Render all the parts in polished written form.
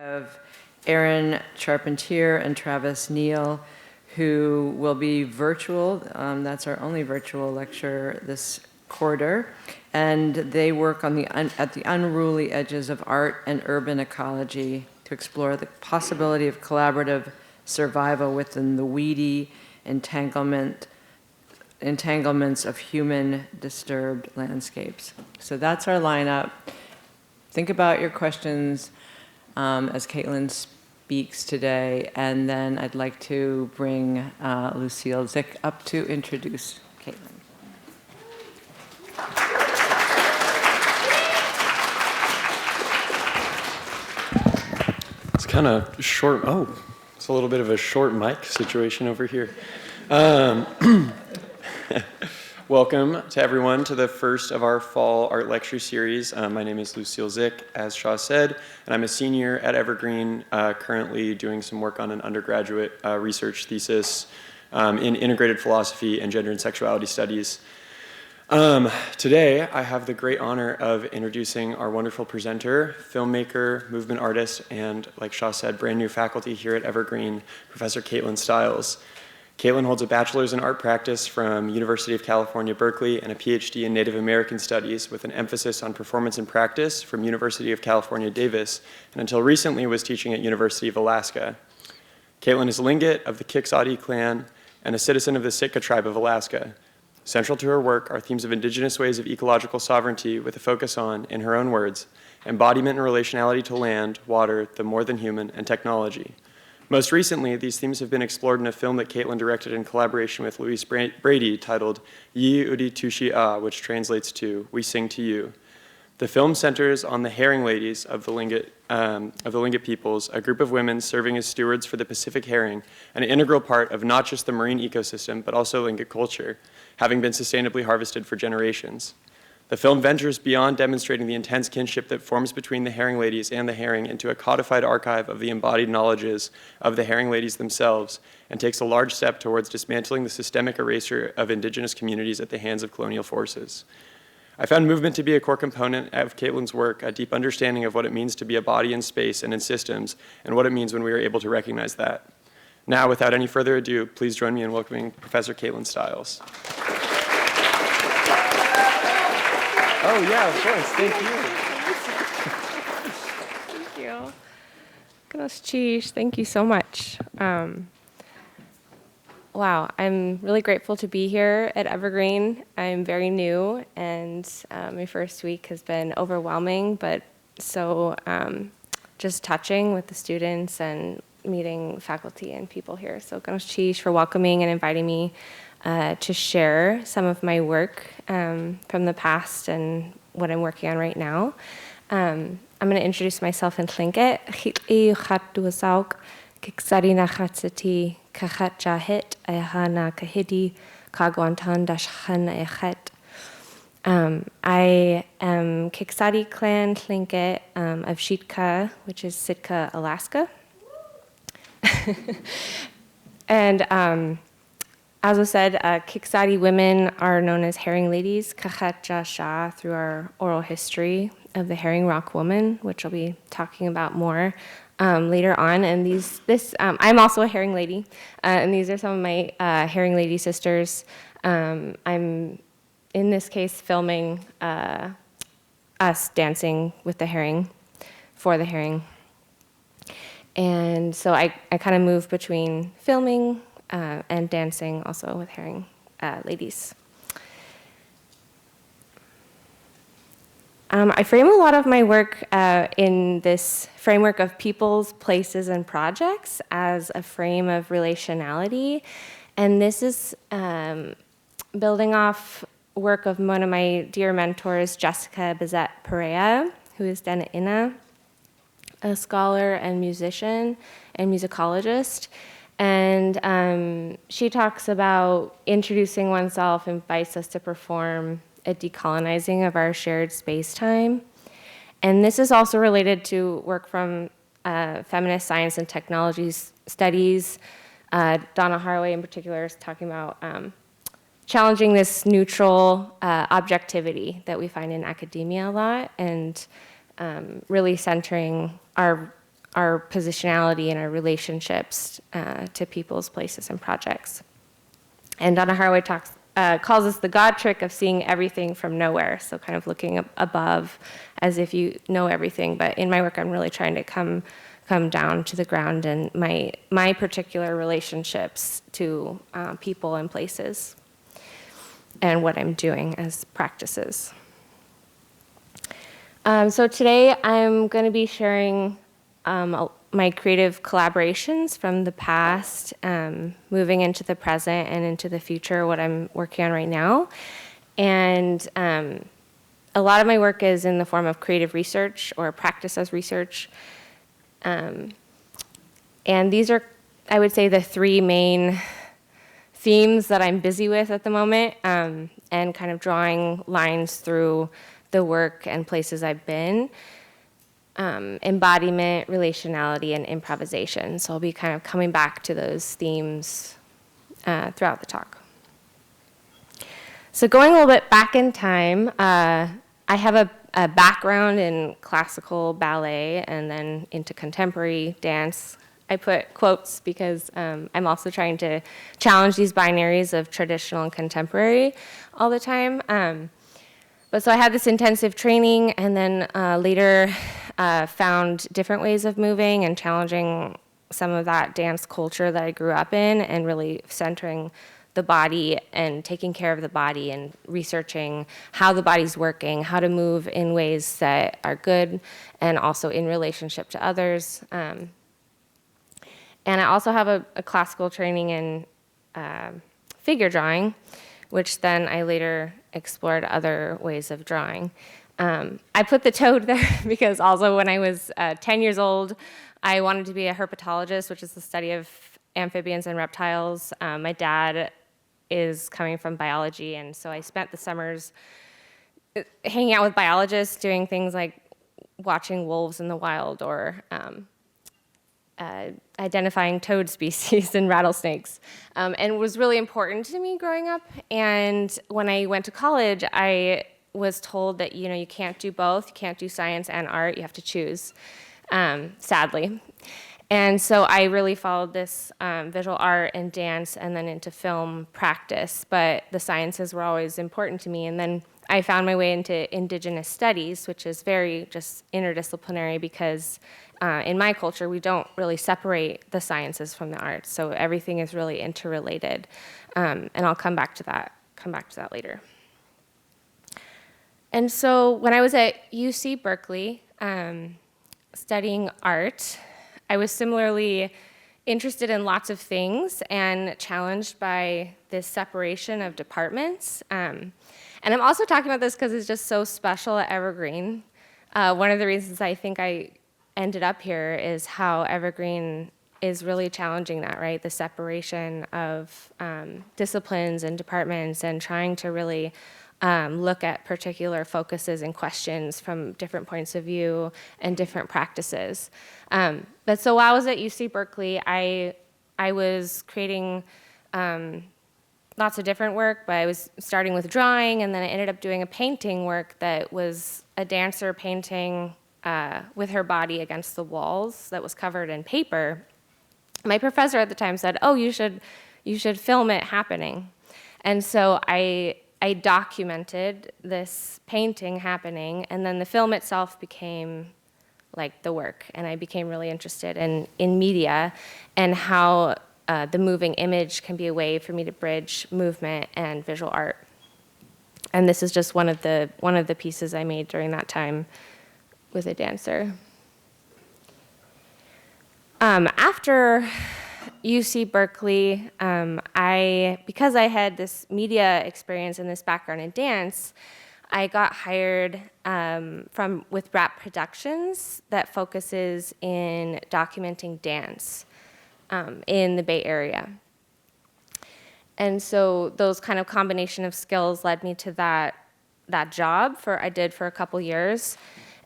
Of Aaron Charpentier and Travis Neal, who will be virtual. That's our only virtual lecture this quarter. And they work on at the unruly edges of art and urban ecology to explore the possibility of collaborative survival within the weedy entanglements of human disturbed landscapes. So that's our lineup. Think about your questions as Katelyn speaks today, and then I'd like to bring Lucille Zick up to introduce Katelyn. It's kind of short. Oh, it's a little bit of a short mic situation over here. Welcome to everyone to the first of our fall art lecture series. My name is Lucille Zick, as Shaw said, and I'm a senior at Evergreen, currently doing some work on an undergraduate research thesis in integrated philosophy and gender and sexuality studies. Today, I have the great honor of introducing our wonderful presenter, filmmaker, movement artist, and, like Shaw said, brand new faculty here at Evergreen, Professor Katelyn Stiles. Katelyn holds a bachelor's in art practice from University of California, Berkeley, and a PhD in Native American Studies with an emphasis on performance and practice from University of California, Davis, and until recently was teaching at University of Alaska. Katelyn is Lingít of the Kiks.ádi Clan and a citizen of the Sitka Tribe of Alaska. Central to her work are themes of indigenous ways of ecological sovereignty with a focus on, in her own words, embodiment and relationality to land, water, the more than human, and technology. Most recently, these themes have been explored in a film that Katelyn directed in collaboration with Louise Brady titled Yaaw, tooshí, which translates to We Sing to You. The film centers on the herring ladies of the Lingít peoples, a group of women serving as stewards for the Pacific herring, an integral part of not just the marine ecosystem, but also Lingít culture, having been sustainably harvested for generations. The film ventures beyond demonstrating the intense kinship that forms between the herring ladies and the herring into a codified archive of the embodied knowledges of the herring ladies themselves, and takes a large step towards dismantling the systemic erasure of indigenous communities at the hands of colonial forces. I found movement to be a core component of Katelyn's work, a deep understanding of what it means to be a body in space and in systems, and what it means when we are able to recognize that. Now, without any further ado, please join me in welcoming Professor Katelyn Stiles. Oh, yeah, of course. Thank you. Thank you. Ǩ'asheechtlaa, thank you so much. Wow, I'm really grateful to be here at Evergreen. I'm very new, and my first week has been overwhelming, but so just touching with the students and meeting faculty and people here. So Ǩ'asheechtlaa for welcoming and inviting me to share some of my work from the past and what I'm working on right now. I'm going to introduce myself in Lingít. Xéetl'ee Katelyn Stiles, Kaxátjaa Hít, átjaashaa I am Kiks.ádi Clan Lingít of Sitka, which is Sitka, Alaska. And as was said, Kiks.ádi women are known as herring ladies, Kaxátjaa through our oral history of the herring rock woman, which I'll be talking about more later on. And I'm also a herring lady, and these are some of my herring lady sisters. I'm, in this case, filming us dancing with the herring, for the herring. And so I kind of move between filming and dancing also with herring ladies. I frame a lot of my work in this framework of peoples, places, and projects as a frame of relationality. And this is building off work of one of my dear mentors, Jessica Perea, who is Dena'ina, a scholar and musician and musicologist. And she talks about introducing oneself, invites us to perform a decolonizing of our shared space-time. And this is also related to work from feminist science and technology studies. Donna Haraway in particular is talking about challenging this neutral objectivity that we find in academia a lot, and really centering our our positionality and our relationships to people's places and projects. And Donna Haraway calls this the God trick of seeing everything from nowhere, so kind of looking above as if you know everything. But in my work, I'm really trying to come down to the ground and my particular relationships to people and places and what I'm doing as practices. So today I'm going to be sharing my creative collaborations from the past, moving into the present and into the future, what I'm working on right now. And a lot of my work is in the form of creative research or practice as research. And these are, I would say, the three main themes that I'm busy with at the moment, and kind of drawing lines through the work and places I've been. Embodiment, relationality, and improvisation. So I'll be kind of coming back to those themes throughout the talk. So going a little bit back in time, I have a background in classical ballet and then into contemporary dance. I put quotes because I'm also trying to challenge these binaries of traditional and contemporary all the time. But so I had this intensive training and then later found different ways of moving and challenging some of that dance culture that I grew up in and really centering the body and taking care of the body and researching how the body's working, how to move in ways that are good and also in relationship to others. And I also have a classical training in figure drawing, which then I later explored other ways of drawing. I put the toad there because also when I was 10 years old, I wanted to be a herpetologist, which is the study of amphibians and reptiles. My dad is coming from biology, and so I spent the summers hanging out with biologists, doing things like watching wolves in the wild or identifying toad species and rattlesnakes, and it was really important to me growing up. And when I went to college, I was told that you can't do both. You can't do science and art. You have to choose, sadly. And so I really followed this visual art and dance and then into film practice, but the sciences were always important to me. And then I found my way into Indigenous Studies, which is very just interdisciplinary because in my culture, we don't really separate the sciences from the arts. So everything is really interrelated. And I'll come back to that later. And so when I was at UC Berkeley studying art, I was similarly interested in lots of things and challenged by this separation of departments. And I'm also talking about this because it's just so special at Evergreen. One of the reasons I think I ended up here is how Evergreen is really challenging that, right? The separation of disciplines and departments and trying to really look at particular focuses and questions from different points of view and different practices. But so while I was at UC Berkeley, I was creating lots of different work, but I was starting with drawing, and then I ended up doing a painting work that was a dancer painting with her body against the walls that was covered in paper. My professor at the time said, "Oh, you should film it happening." And so I documented this painting happening, and then the film itself became like the work, and I became really interested in media and how the moving image can be a way for me to bridge movement and visual art. And this is just one of the pieces I made during that time with a dancer. After UC Berkeley, because I had this media experience and this background in dance, I got hired with Rap Productions that focuses in documenting dance in the Bay Area. And so those kind of combination of skills led me to that job I did for a couple years.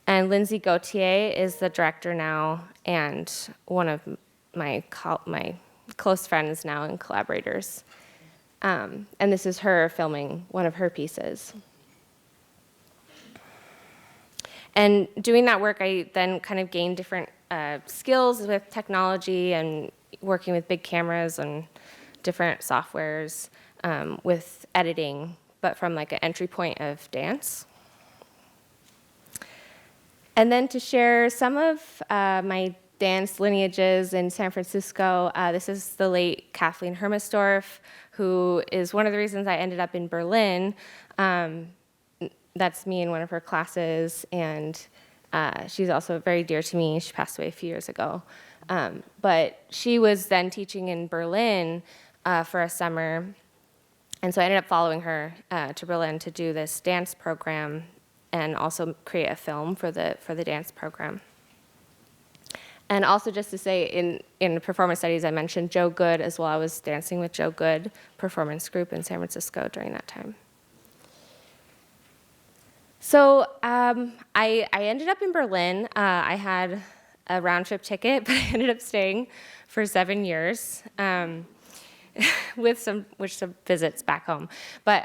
And Lindsay Gauthier is the director now and one of my close friends now and collaborators. And this is her filming one of her pieces. And doing that work, I then kind of gained different skills with technology and working with big cameras and different softwares with editing, but from like an entry point of dance. And then to share some of my dance lineages in San Francisco, this is the late Kathleen Hermisdorf, who is one of the reasons I ended up in Berlin. That's me in one of her classes, and she's also very dear to me. She passed away a few years ago. But she was then teaching in Berlin for a summer, and so I ended up following her to Berlin to do this dance program and also create a film for the dance program. And also just to say, in performance studies, I mentioned Joe Good as well. I was dancing with Joe Good performance group in San Francisco during that time. So I ended up in Berlin. I had a round-trip ticket, but I ended up staying for 7 years with some visits back home. But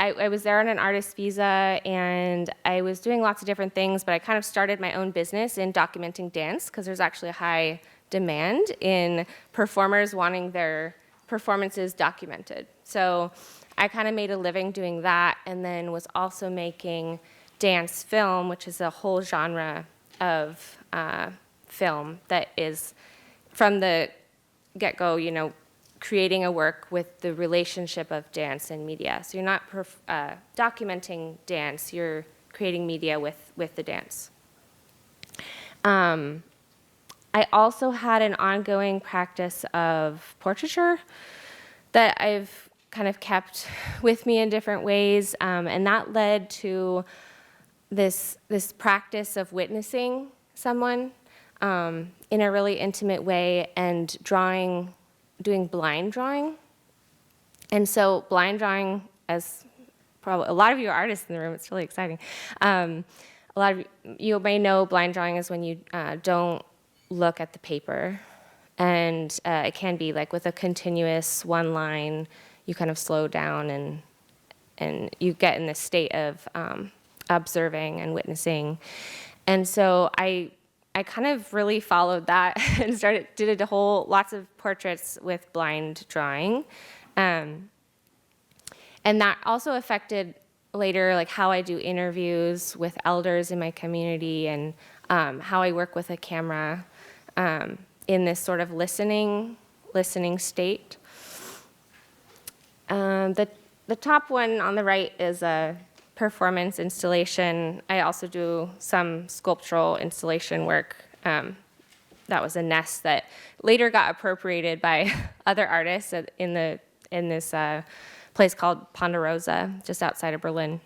I was there on an artist visa, and I was doing lots of different things, but I kind of started my own business in documenting dance, because there's actually a high demand in performers wanting their performances documented. So I kind of made a living doing that, and then was also making dance film, which is a whole genre of film that is from the get-go, creating a work with the relationship of dance and media. So you're not documenting dance, you're creating media with the dance. I also had an ongoing practice of portraiture that I've kind of kept with me in different ways, and that led to this practice of witnessing someone in a really intimate way and doing blind drawing. And so blind drawing, as probably a lot of you are artists in the room, it's really exciting. A lot of you may know blind drawing is when you don't look at the paper, and it can be like with a continuous one line, you kind of slow down and you get in this state of observing and witnessing. And so I kind of really followed that and did lots of portraits with blind drawing. And that also affected later like how I do interviews with elders in my community, and how I work with a camera in this sort of listening state. The top one on the right is a performance installation. I also do some sculptural installation work. That was a nest that later got appropriated by other artists in this place called Ponderosa, just outside of Berlin.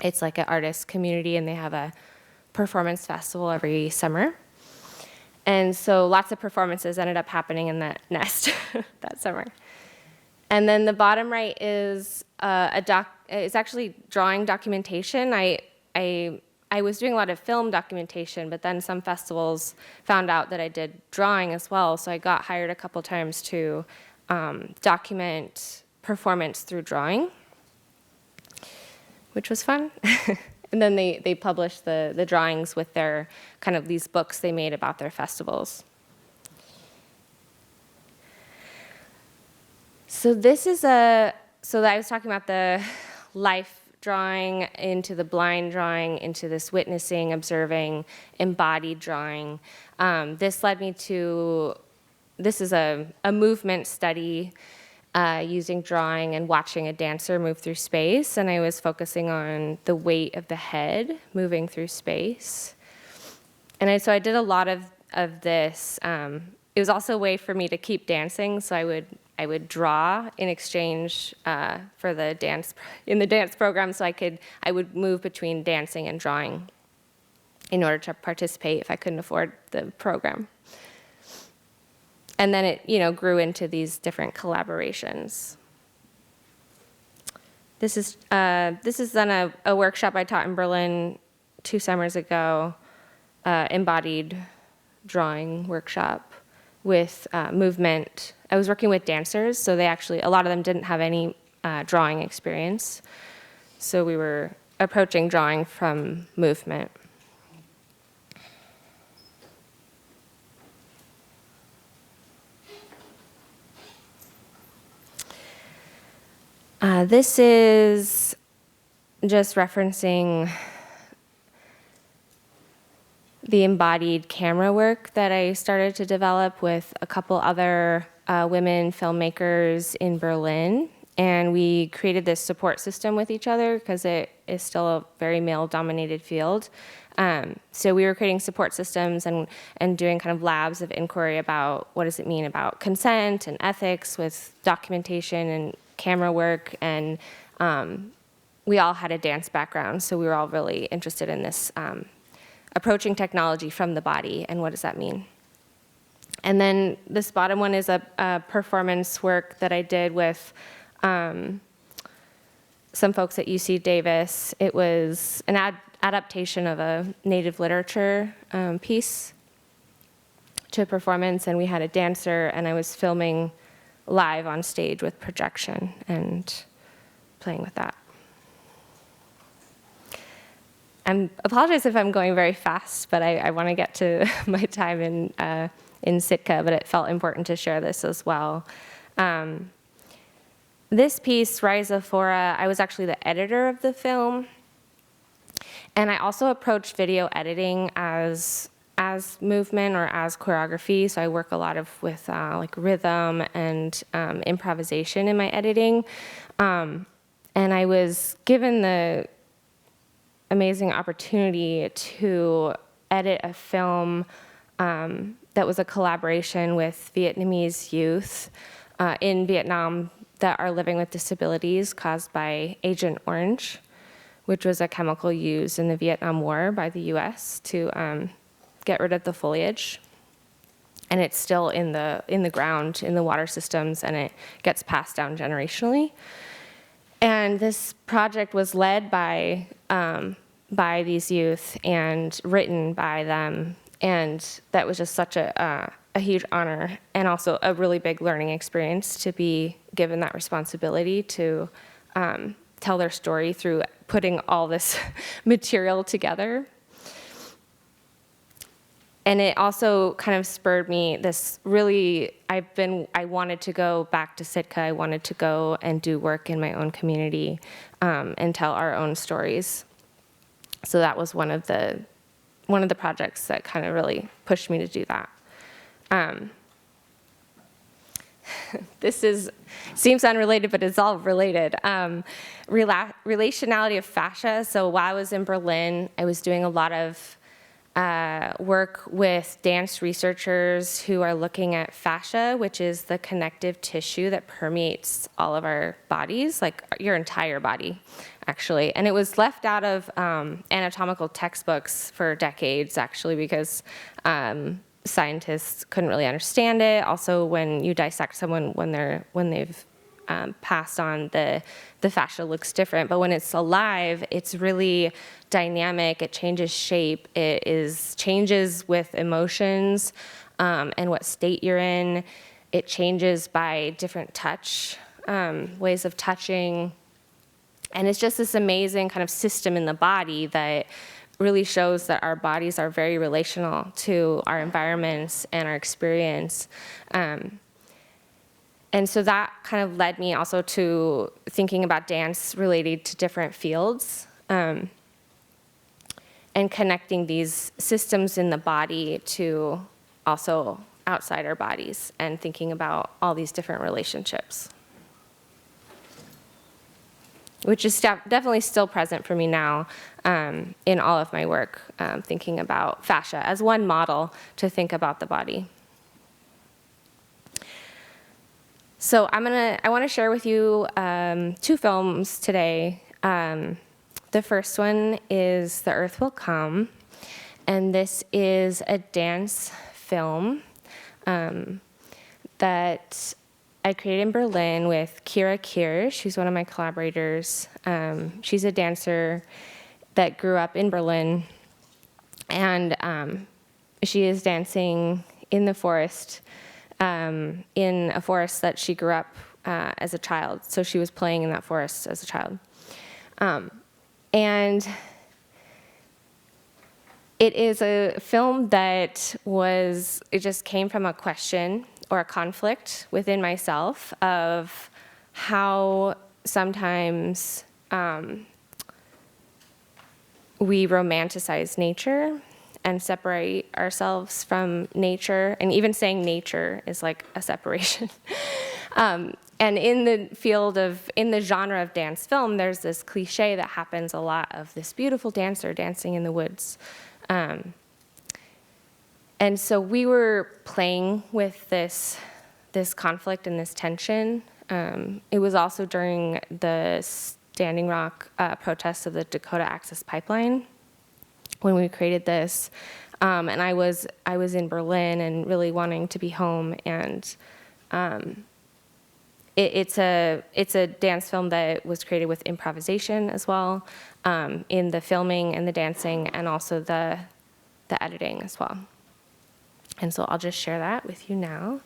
It's like an artist community, and they have a performance festival every summer. And so lots of performances ended up happening in that nest that summer. And then the bottom right is it's actually drawing documentation. I was doing a lot of film documentation, but then some festivals found out that I did drawing as well, so I got hired a couple times to document performance through drawing, which was fun. And then they published the drawings with their kind of these books they made about their festivals. So so I was talking about the life drawing into the blind drawing, into this witnessing, observing, embodied drawing. This led me to, this is a movement study using drawing and watching a dancer move through space, and I was focusing on the weight of the head moving through space. And so I did a lot of this. It was also a way for me to keep dancing, so I would draw in exchange for the dance program, so I would move between dancing and drawing in order to participate if I couldn't afford the program. And then it grew into these different collaborations. This is then a workshop I taught in Berlin 2 summers ago, embodied drawing workshop with movement. I was working with dancers, so a lot of them didn't have any drawing experience. So we were approaching drawing from movement. This is just referencing the embodied camera work that I started to develop with a couple other women filmmakers in Berlin. And we created this support system with each other because it is still a very male-dominated field. So we were creating support systems and doing kind of labs of inquiry about what does it mean about consent and ethics with documentation and camera work. And we all had a dance background, so we were all really interested in this approaching technology from the body and what does that mean. And then this bottom one is a performance work that I did with some folks at UC Davis. It was an adaptation of a native literature piece to a performance, and we had a dancer, and I was filming live on stage with projection and playing with that. I apologize if I'm going very fast, but I want to get to my time in Sitka, but it felt important to share this as well. This piece, Rhizophora, I was actually the editor of the film, and I also approached video editing as movement or as choreography, so I work a lot with like rhythm and improvisation in my editing. And I was given the amazing opportunity to edit a film that was a collaboration with Vietnamese youth in Vietnam that are living with disabilities caused by Agent Orange, which was a chemical used in the Vietnam War by the US to get rid of the foliage. And it's still in the ground, in the water systems, and it gets passed down generationally. And this project was led by these youth and written by them, and that was just such a huge honor and also a really big learning experience to be given that responsibility to tell their story through putting all this material together. And it also kind of spurred me this really, I wanted to go back to Sitka. I wanted to go and do work in my own community and tell our own stories. So that was one of the projects that kind of really pushed me to do that. This seems unrelated, but it's all related. Relationality of fascia. So while I was in Berlin, I was doing a lot of work with dance researchers who are looking at fascia, which is the connective tissue that permeates all of our bodies, like your entire body, actually. And it was left out of anatomical textbooks for decades, actually, because scientists couldn't really understand it. Also, when you dissect someone when they've passed on, the fascia looks different. But when it's alive, it's really dynamic. It changes shape. It changes with emotions and what state you're in. It changes by different touch, ways of touching. And it's just this amazing kind of system in the body that really shows that our bodies are very relational to our environments and our experience. And so that kind of led me also to thinking about dance related to different fields and connecting these systems in the body to also outside our bodies and thinking about all these different relationships, which is definitely still present for me now in all of my work, thinking about fascia as one model to think about the body. So I want to share with you 2 films today. The first one is The Earth Will Come, and this is a dance film that I created in Berlin with Kira Kirsch, who's one of my collaborators. She's a dancer that grew up in Berlin, and she is dancing in the forest, in a forest that she grew up as a child. So she was playing in that forest as a child. And it is a film that it just came from a question or a conflict within myself of how sometimes we romanticize nature and separate ourselves from nature, and even saying nature is like a separation. And in the genre of dance film, there's this cliche that happens a lot of this beautiful dancer dancing in the woods. And so we were playing with this conflict and this tension. It was also during the Standing Rock protests of the Dakota Access Pipeline when we created this. And I was in Berlin and really wanting to be home, and it's a dance film that was created with improvisation as well, in the filming and the dancing, and also the editing as well. And so I'll just share that with you now.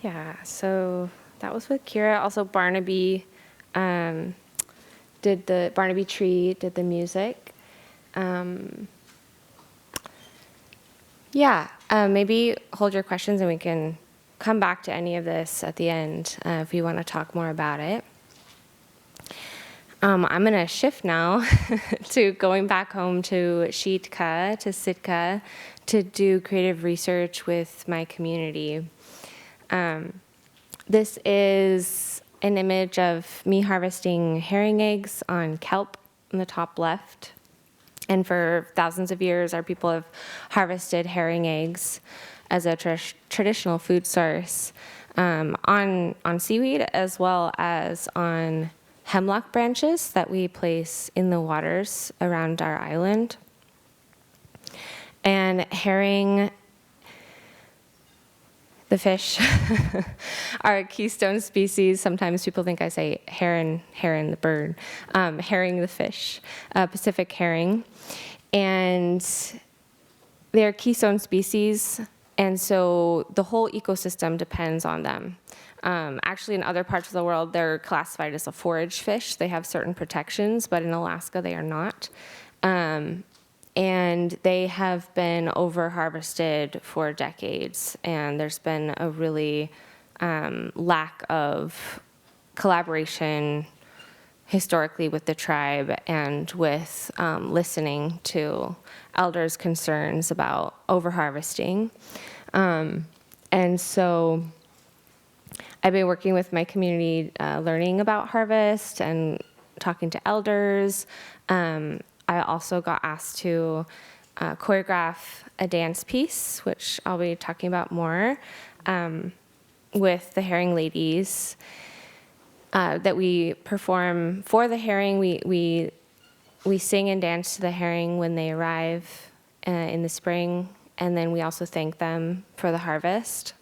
Yeah, so that was with Kira. Also, Barnaby Barnaby Tree did the music. Maybe hold your questions and we can come back to any of this at the end if you want to talk more about it. I'm going to shift now to going back home to Xéetl'ee, to Sitka, to do creative research with my community. This is an image of me harvesting herring eggs on kelp in the top left. And for thousands of years, our people have harvested herring eggs as a traditional food source on seaweed, as well as on hemlock branches that we place in the waters around our island. And herring, the fish, are a keystone species. Sometimes people think I say heron the bird. Herring the fish, Pacific herring. And they're keystone species, and so the whole ecosystem depends on them. Actually, in other parts of the world, they're classified as a forage fish. They have certain protections, but in Alaska, they are not. And they have been over-harvested for decades, and there's been a really lack of collaboration historically with the tribe and with listening to elders' concerns about over-harvesting. And so I've been working with my community, learning about harvest and talking to elders. I also got asked to choreograph a dance piece, which I'll be talking about more, with the herring ladies that we perform for the herring. We sing and dance to the herring when they arrive in the spring, and then we also thank them for the harvest.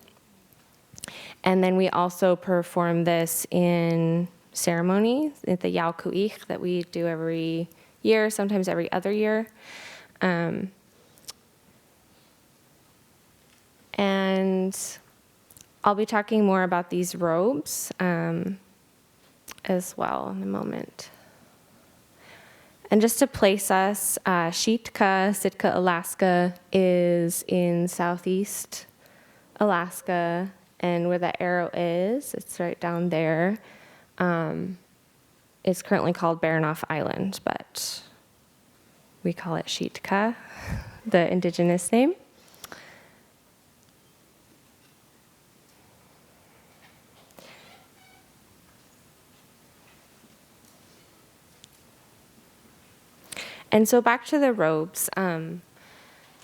And then we also perform this in ceremony at the Yaaw that we do every year, sometimes every other year. And I'll be talking more about these robes as well in a moment. And just to place us, Sitka, Alaska is in southeast Alaska, and where the arrow is, it's right down there. It's currently called Baranof Island, but we call it Sitka, the indigenous name. And so back to the robes.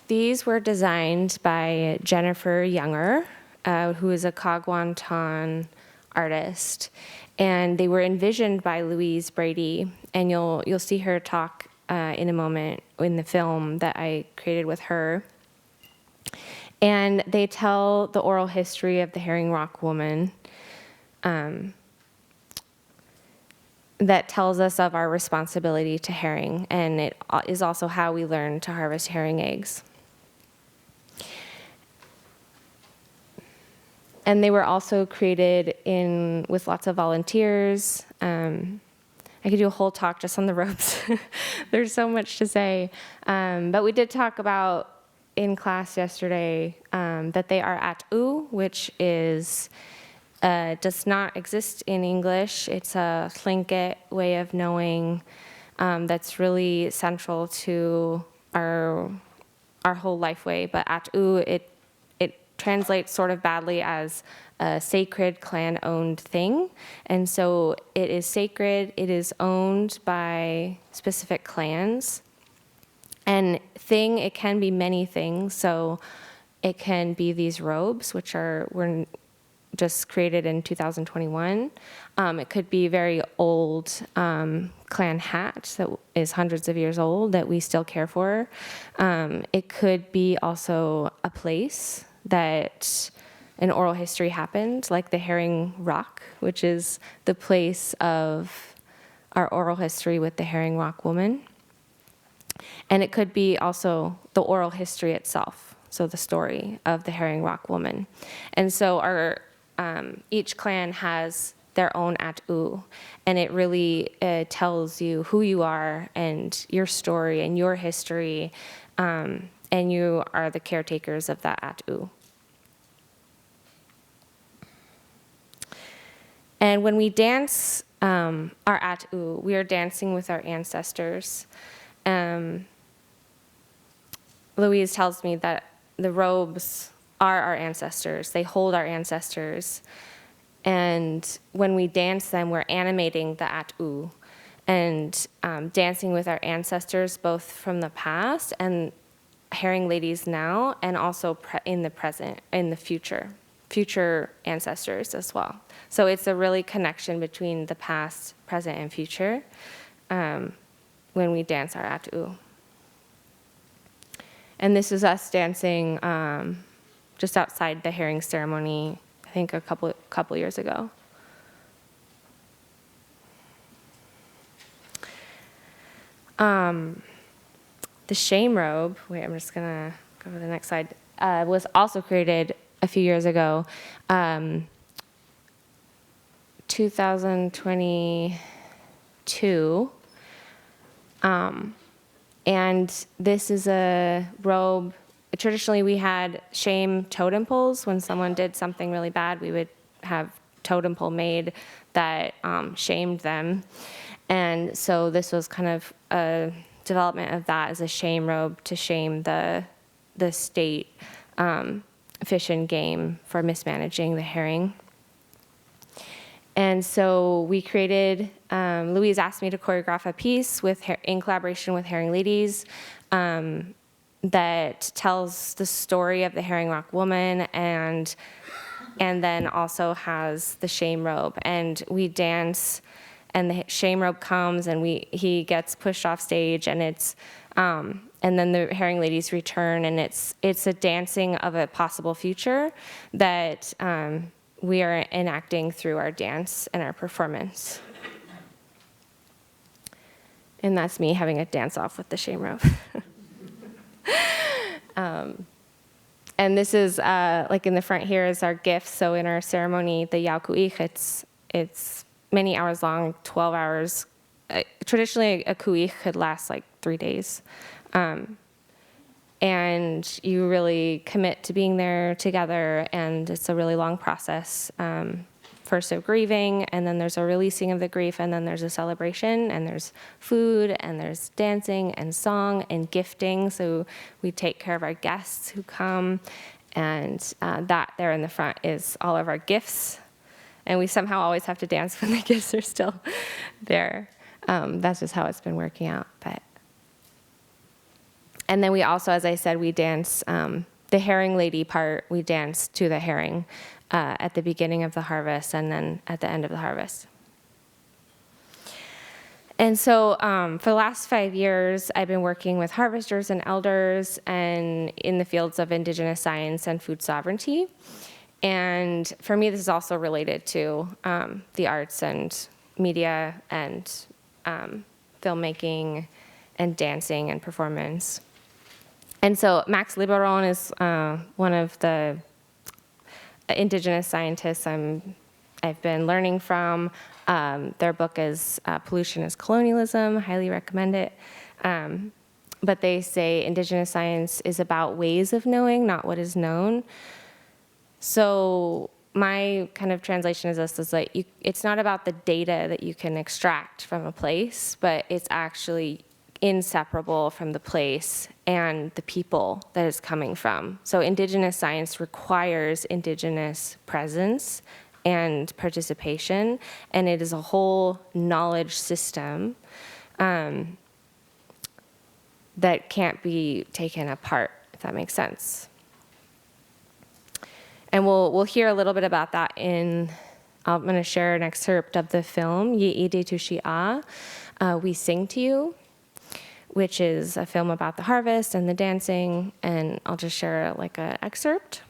These were designed by Jennifer Younger, who is a Kwantlen artist, and they were envisioned by Louise Brady, and you'll see her talk in a moment in the film that I created with her. And they tell the oral history of the Herring Rock woman, that tells us of our responsibility to herring, and it is also how we learn to harvest herring eggs. And they were also created with lots of volunteers. I could do a whole talk just on the robes. There's so much to say. But we did talk about in class yesterday that they are átjaashaa, which does not exist in English. It's a Lingít way of knowing that's really central to our whole life way. But átjaashaa, it translates sort of badly as a sacred clan-owned thing. And so it is sacred, it is owned by specific clans. And it can be many things. So it can be these robes, which were just created in 2021. It could be very old clan hat that is hundreds of years old that we still care for. It could be also a place that an oral history happened, like the Herring Rock, which is the place of our oral history with the Herring Rock woman. And it could be also the oral history itself, so the story of the Herring Rock woman. And so each clan has their own átjaashaa, and it really tells you who you are and your story and your history, and you are the caretakers of that átjaashaa. And when we dance our átjaashaa, we are dancing with our ancestors. Louise tells me that the robes are our ancestors. They hold our ancestors. And when we dance them, we're animating the át'u and dancing with our ancestors, both from the past and herring ladies now, and also in the present, in the future ancestors as well. So it's a really connection between the past, present, and future when we dance our át'u. And this is us dancing just outside the herring ceremony, I think a couple years ago. The shame robe, wait, I'm just gonna go to the next slide, was also created a few years ago, 2022. And this is a robe. Traditionally, we had shame totem poles. When someone did something really bad, we would have totem pole made that shamed them. And so this was kind of a development of that as a shame robe to shame the state fish and game for mismanaging the herring. And so we created, Louise asked me to choreograph a piece in collaboration with herring ladies that tells the story of the herring rock woman and then also has the shame robe. And we dance, and the shame robe comes, and he gets pushed off stage, and and then the herring ladies return, and it's a dancing of a possible future that we are enacting through our dance and our performance. And that's me having a dance off with the shame robe. And this is, like in the front here is our gift. So in our ceremony, the Yaaw ku'ich, it's many hours long, 12 hours. Traditionally, a ku'ich could last like 3 days. And you really commit to being there together, and it's a really long process. First of grieving, and then there's a releasing of the grief, and then there's a celebration, and there's food, and there's dancing and song and gifting. So we take care of our guests who come, and that there in the front is all of our gifts. And we somehow always have to dance when the gifts are still there. That's just how it's been working out. And then we also, as I said, we dance the herring lady part. We dance to the herring at the beginning of the harvest and then at the end of the harvest. And so for the last 5 years, I've been working with harvesters and elders and in the fields of Indigenous science and food sovereignty. And for me, this is also related to the arts and media and filmmaking and dancing and performance. And so Max Liberon is one of the Indigenous scientists I've been learning from. Their book is Pollution is Colonialism, highly recommend it. But they say Indigenous science is about ways of knowing, not what is known. So my kind of translation is this, is like it's not about the data that you can extract from a place, but it's actually inseparable from the place and the people that it's coming from. So Indigenous science requires Indigenous presence and participation, and it is a whole knowledge system that can't be taken apart, if that makes sense. And we'll hear a little bit about that I'm going to share an excerpt of the film, eedé tooshí, We Sing to You, which is a film about the harvest and the dancing, and I'll just share like an excerpt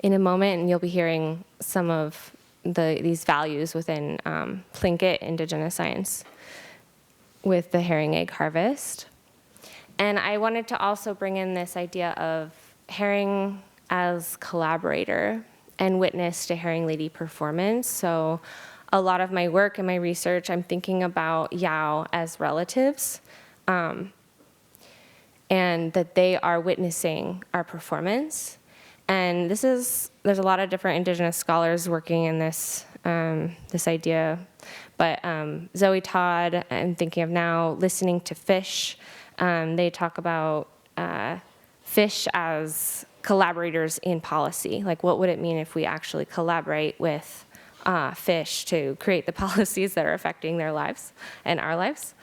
in a moment, and you'll be hearing some of these values within Lingít, Indigenous science, with the herring egg harvest. And I wanted to also bring in this idea of herring as collaborator and witness to herring lady performance. So a lot of my work and my research, I'm thinking about Yaaw as relatives, and that they are witnessing our performance. And there's a lot of different Indigenous scholars working in this idea. But Zoe Todd, I'm thinking of now, listening to fish. They talk about fish as collaborators in policy. Like, what would it mean if we actually collaborate with fish to create the policies that are affecting their lives and our lives?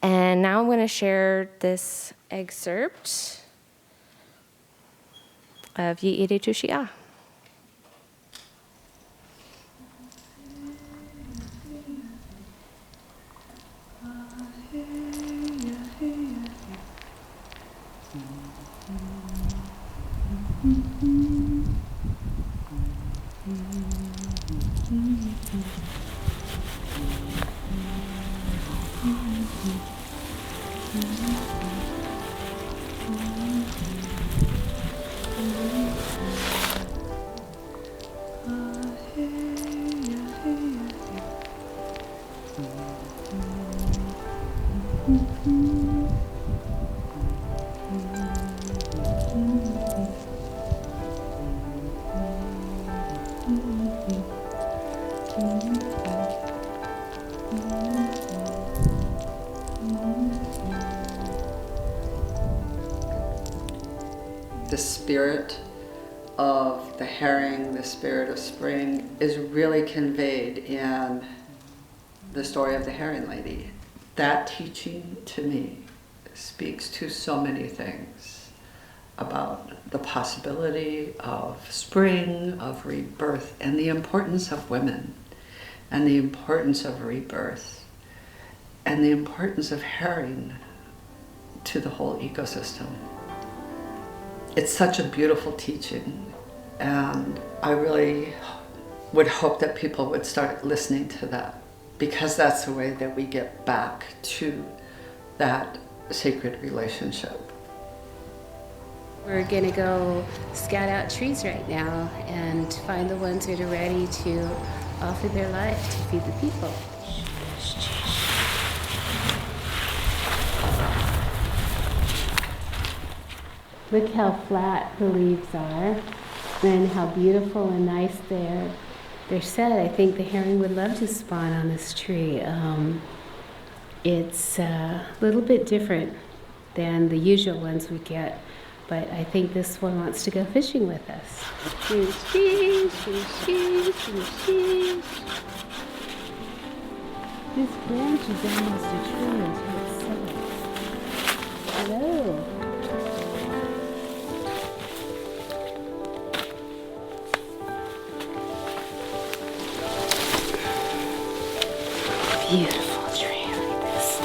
And now I'm going to share this excerpt of eedé tooshí. The spirit of the herring, the spirit of spring, is really conveyed in the story of the herring lady. That teaching, to me, speaks to so many things about the possibility of spring, of rebirth, and the importance of women, and the importance of rebirth, and the importance of herring to the whole ecosystem. It's such a beautiful teaching, and I really would hope that people would start listening to that, because that's the way that we get back to that sacred relationship. We're going to go scout out trees right now and find the ones that are ready to offer their life to feed the people. Look how flat the leaves are and how beautiful and nice they're set. I think the herring would love to spawn on this tree. It's a little bit different than the usual ones we get, but I think this one wants to go fishing with us. Tooshí, tooshí, tooshí. This branch is almost a tree until it's settled. Hello. Beautiful tree like this.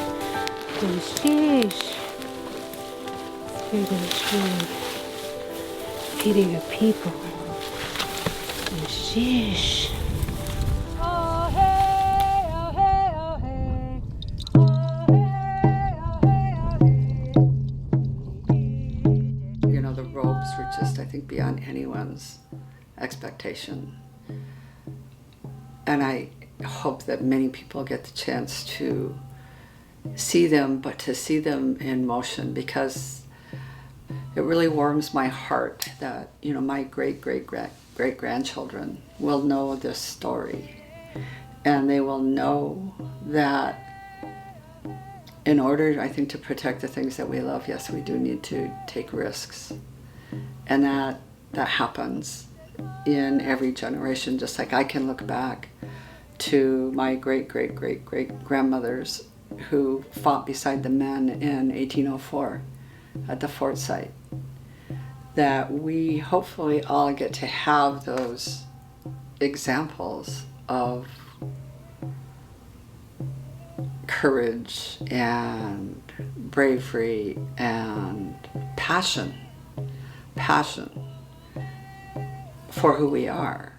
Tooshí. Spirit of the tree. Feeding the people. Tooshí. Oh hey, oh hey, oh hey. Oh hey, oh hey, oh hey. You know, the robes were just, I think, beyond anyone's expectation. And I hope that many people get the chance to see them, but to see them in motion, because it really warms my heart that, you know, my great-great-great-grandchildren will know this story. And they will know that in order, I think, to protect the things that we love, yes, we do need to take risks. And that happens in every generation, just like I can look back to my great-great-great-great-grandmothers who fought beside the men in 1804 at the fort site. That we hopefully all get to have those examples of courage and bravery and passion for who we are.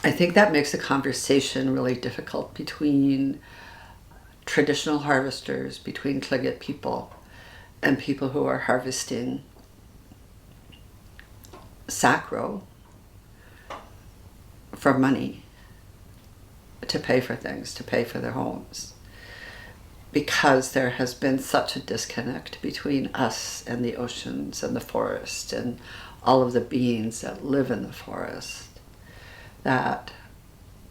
I think that makes the conversation really difficult between traditional harvesters, between Tlingit people, and people who are harvesting sacro for money, to pay for things, to pay for their homes. Because there has been such a disconnect between us and the oceans and the forest and all of the beings that live in the forest, that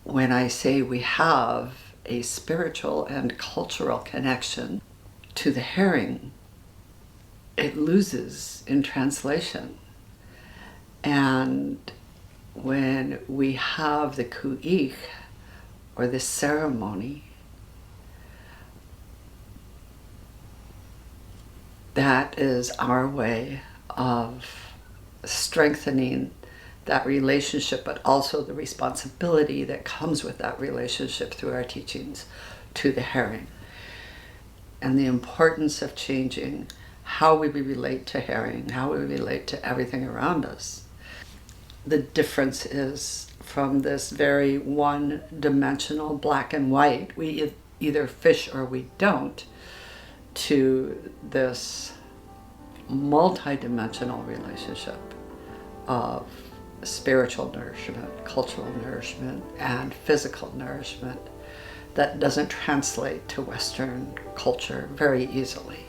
when I say we have a spiritual and cultural connection to the herring, it loses in translation. And when we have the ku'ik, or this ceremony, that is our way of strengthening that relationship, but also the responsibility that comes with that relationship through our teachings to the herring. And the importance of changing how we relate to herring, how we relate to everything around us. The difference is from this very one-dimensional black and white, we either fish or we don't, to this multi-dimensional relationship of spiritual nourishment, cultural nourishment, and physical nourishment that doesn't translate to Western culture very easily.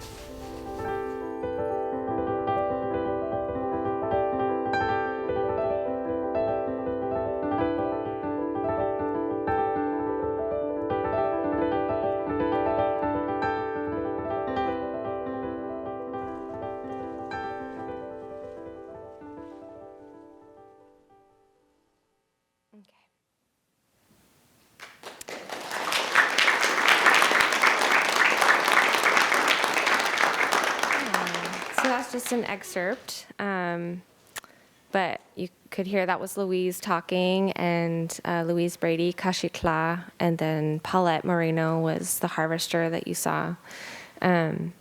So that's just an excerpt, but you could hear that was Louise talking, and Louise Brady, Ḳ'asheechtlaa, and then Paulette Moreno was the harvester that you saw. And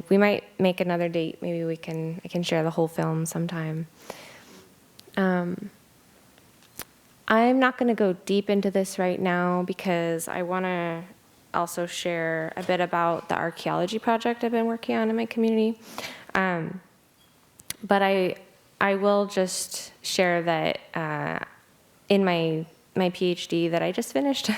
we might make another date. Maybe I can share the whole film sometime. I'm not going to go deep into this right now because I want to also share a bit about the archaeology project I've been working on in my community. But I will just share that in my PhD that I just finished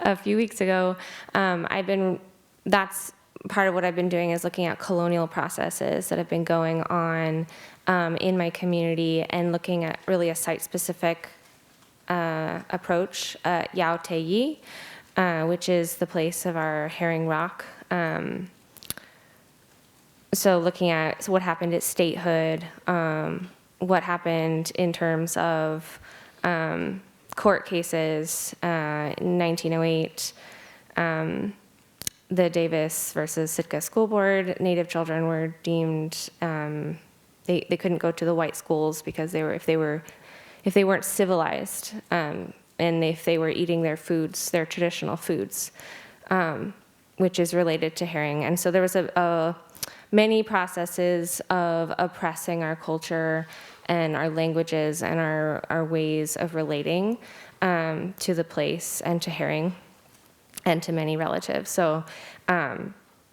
a few weeks ago, that's part of what I've been doing is looking at colonial processes that have been going on in my community and looking at really a site-specific approach, Yaaw, which is the place of our herring rock. So looking at what happened at statehood, what happened in terms of court cases in 1908, the Davis versus Sitka School Board. Native children were deemed they couldn't go to the white schools because if they weren't civilized. And if they were eating their foods, their traditional foods, which is related to herring. And so there was many processes of oppressing our culture and our languages and our ways of relating to the place and to herring and to many relatives. So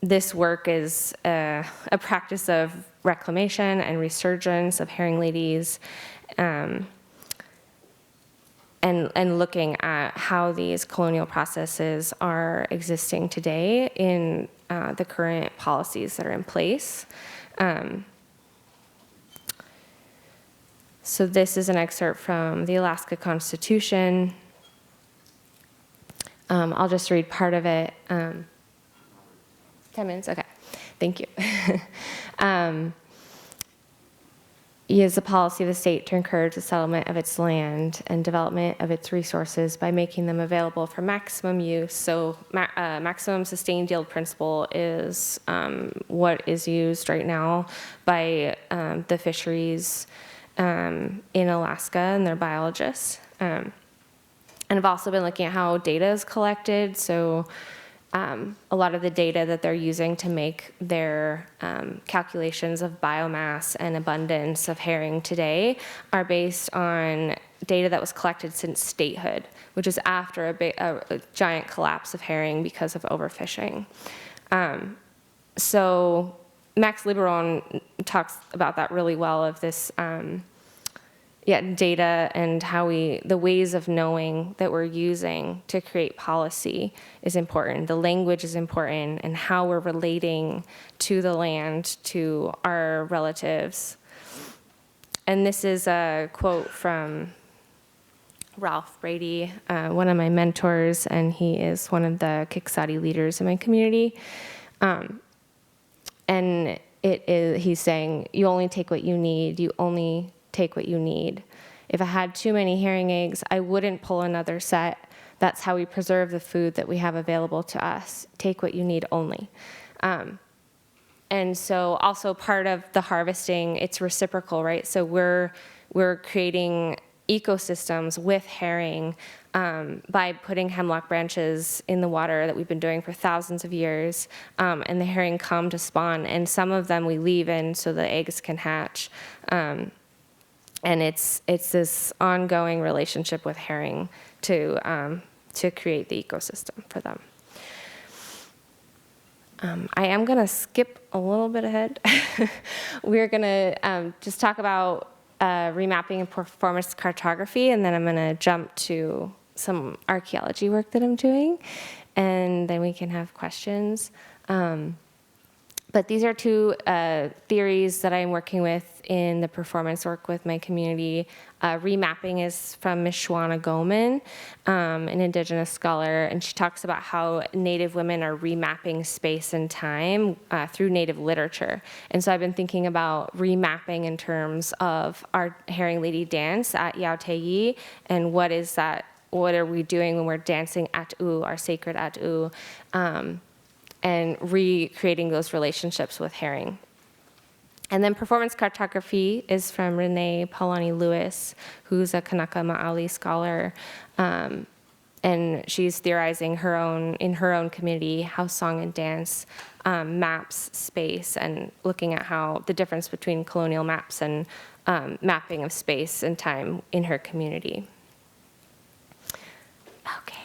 this work is a practice of reclamation and resurgence of herring ladies, and looking at how these colonial processes are existing today in the current policies that are in place. So this is an excerpt from the Alaska Constitution. I'll just read part of it. 10 minutes? Okay. Thank you. It is the policy of the state to encourage the settlement of its land and development of its resources by making them available for maximum use. So maximum sustained yield principle is what is used right now by the fisheries in Alaska and their biologists. And I've also been looking at how data is collected. So a lot of the data that they're using to make their calculations of biomass and abundance of herring today are based on data that was collected since statehood, which is after a giant collapse of herring because of overfishing. So Max Liberon talks about that really well, of this data and how the ways of knowing that we're using to create policy is important. The language is important, and how we're relating to the land, to our relatives. And this is a quote from Ralph Brady, one of my mentors, and he is one of the Kiks.ádi leaders in my community. And he's saying, you only take what you need, you only take what you need. If I had too many herring eggs, I wouldn't pull another set. That's how we preserve the food that we have available to us. Take what you need only. And so also part of the harvesting, it's reciprocal, right? So we're creating ecosystems with herring by putting hemlock branches in the water that we've been doing for thousands of years, and the herring come to spawn, and some of them we leave in so the eggs can hatch. And it's this ongoing relationship with herring to create the ecosystem for them. I am going to skip a little bit ahead. We're going to just talk about remapping and performance cartography, and then I'm going to jump to some archaeology work that I'm doing, and then we can have questions. But these are two theories that I'm working with in the performance work with my community. Remapping is from Ms. Shwana Goman, an Indigenous scholar, and she talks about how Native women are remapping space and time through Native literature. And so I've been thinking about remapping in terms of our Herring Lady dance at Yaaw, and what is that? What are we doing when we're dancing átjaashaa, our sacred átjaashaa? And recreating those relationships with herring. And then performance cartography is from Renee Paulani-Lewis, who's a Kanaka Ma'ali scholar. And she's theorizing in her own community how song and dance maps space, and looking at how the difference between colonial maps and mapping of space and time in her community. Okay.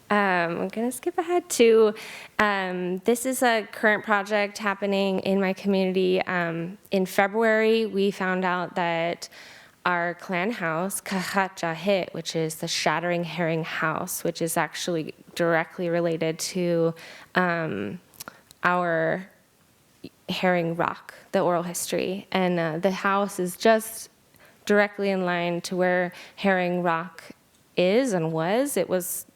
I'm going to skip ahead to, this is a current project happening in my community. In February, we found out that our clan house, Kaxátjaa Hít, which is the Shattering Herring House, which is actually directly related to our herring rock, the oral history. And the house is just directly in line to where herring rock is and was. It was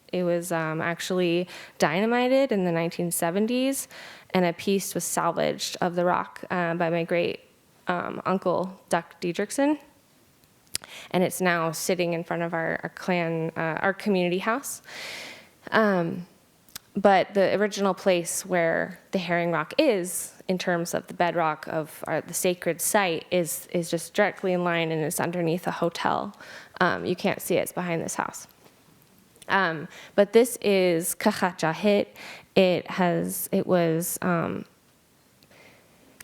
actually dynamited in the 1970s, and a piece was salvaged of the rock by my great uncle, Duck Diedrichson. And it's now sitting in front of our clan, our community house. But the original place where the herring rock is, in terms of the bedrock of the sacred site, is just directly in line, and it's underneath a hotel. You can't see it, it's behind this house. But this is Kaxátjaa Hít. It was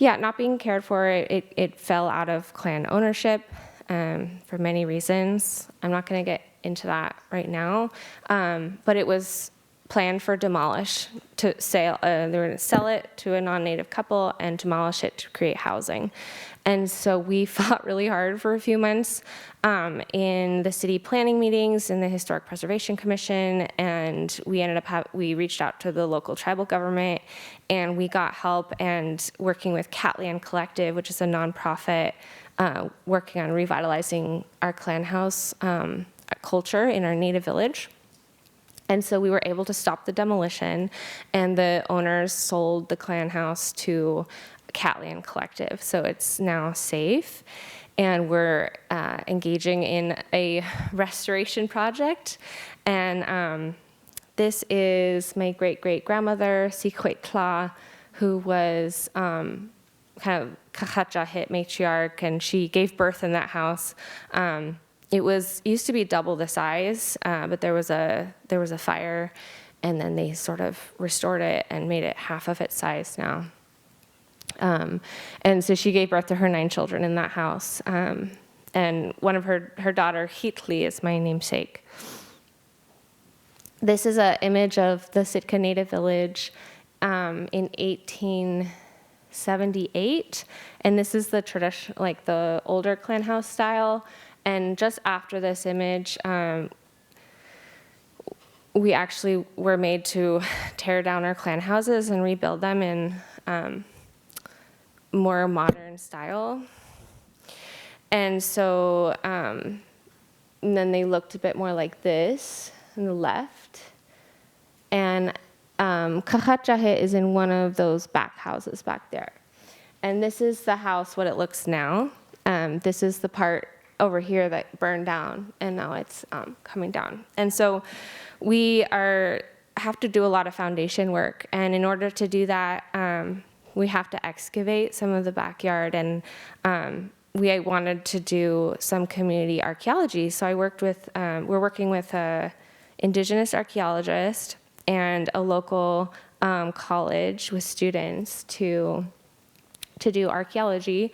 not being cared for. It fell out of clan ownership for many reasons. I'm not going to get into that right now. But it was planned for demolish, to sale. They were going to sell it to a non-native couple and demolish it to create housing. And so we fought really hard for a few months in the city planning meetings, in the Historic Preservation Commission, and we ended up we reached out to the local tribal government, and we got help and working with Catland Collective, which is a nonprofit working on revitalizing our clan house culture in our native village. And so we were able to stop the demolition, and the owners sold the clan house to Catland Collective. So it's now safe, and we're engaging in a restoration project. And this is my great-great-grandmother, Xéetl'ee, who was kind of Kaxátjaa Hít matriarch, and she gave birth in that house. It used to be double the size, but there was a fire, and then they sort of restored it and made it half of its size now. And so she gave birth to her 9 children in that house. And one of her daughter, Xéetl'ee, is my namesake. This is an image of the Sitka Native Village in 1878. And this is the tradition, like the older clan house style. And just after this image, we actually were made to tear down our clan houses and rebuild them in more modern style. And so and then they looked a bit more like this on the left. And Kaxátjaa Hít is in one of those back houses back there. And this is the house, what it looks now. This is the part over here that burned down, and now it's coming down. And so we have to do a lot of foundation work, and in order to do that, we have to excavate some of the backyard, and we wanted to do some community archaeology. So we're working with a Indigenous archaeologist and a local college with students to do archaeology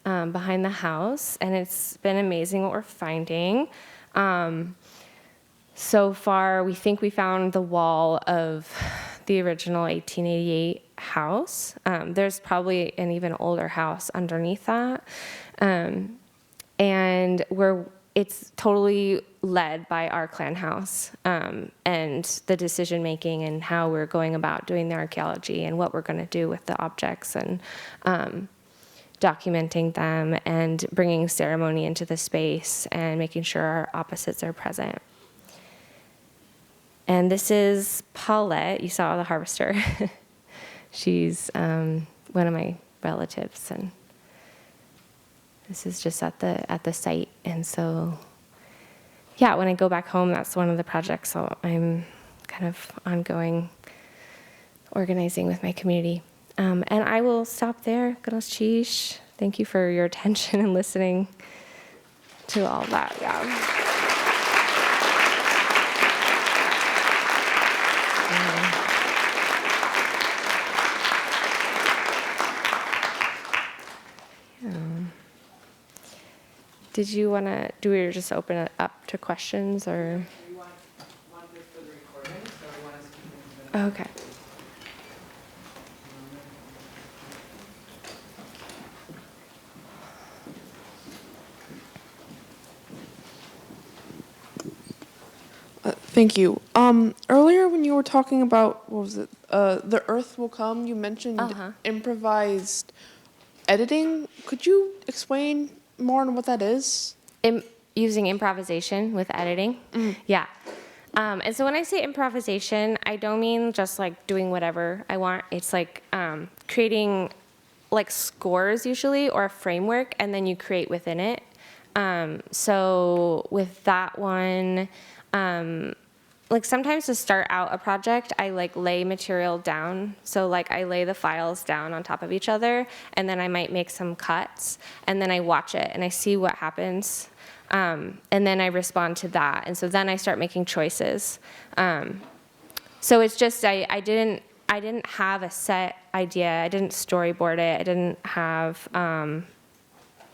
behind the house, and it's been amazing what we're finding. So far, we think we found the wall of the original 1888 house. There's probably an even older house underneath that. And it's totally led by our clan house, and the decision making and how we're going about doing the archaeology and what we're going to do with the objects, and documenting them and bringing ceremony into the space and making sure our opposites are present. And this is Paulette. You saw the harvester. She's one of my relatives, and this is just at the site. And so, yeah, when I go back home, that's one of the projects. So I'm kind of ongoing organizing with my community. And I will stop there. Ďakujem. Thank you for your attention and listening to all that. Yeah. Did you want to, do we just open it up to questions, or? We want this for the recording, so we want to keep it. Okay. Thank you. Earlier when you were talking about, what was it, The Earth Will Come, you mentioned improvised editing. Could you explain more on what that is? Using improvisation with editing? Yeah. And so when I say improvisation, I don't mean just like doing whatever I want. It's like creating like scores usually, or a framework, and then you create within it. So with that one, like sometimes to start out a project, I like lay material down. So like I lay the files down on top of each other, and then I might make some cuts, and then I watch it and I see what happens. And then I respond to that. And so then I start making choices. So it's just, I didn't have a set idea. I didn't storyboard it. I didn't have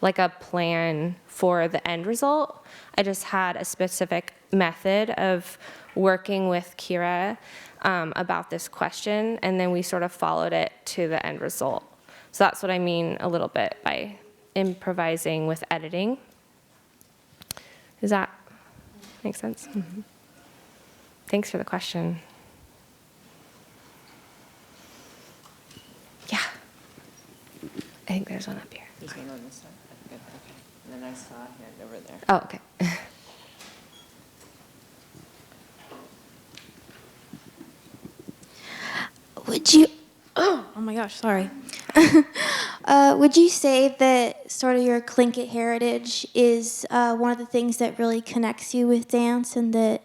like a plan for the end result. I just had a specific method of working with Kira about this question, and then we sort of followed it to the end result. So that's what I mean a little bit by improvising with editing. Does that make sense? Mm-hmm. Thanks for the question. Yeah. I think there's one up here. There's one on this side. Good. Okay. And then I saw a hand over there. Oh, okay. Would you, oh my gosh, sorry. Would you say that sort of your Tlingit heritage is one of the things that really connects you with dance, and that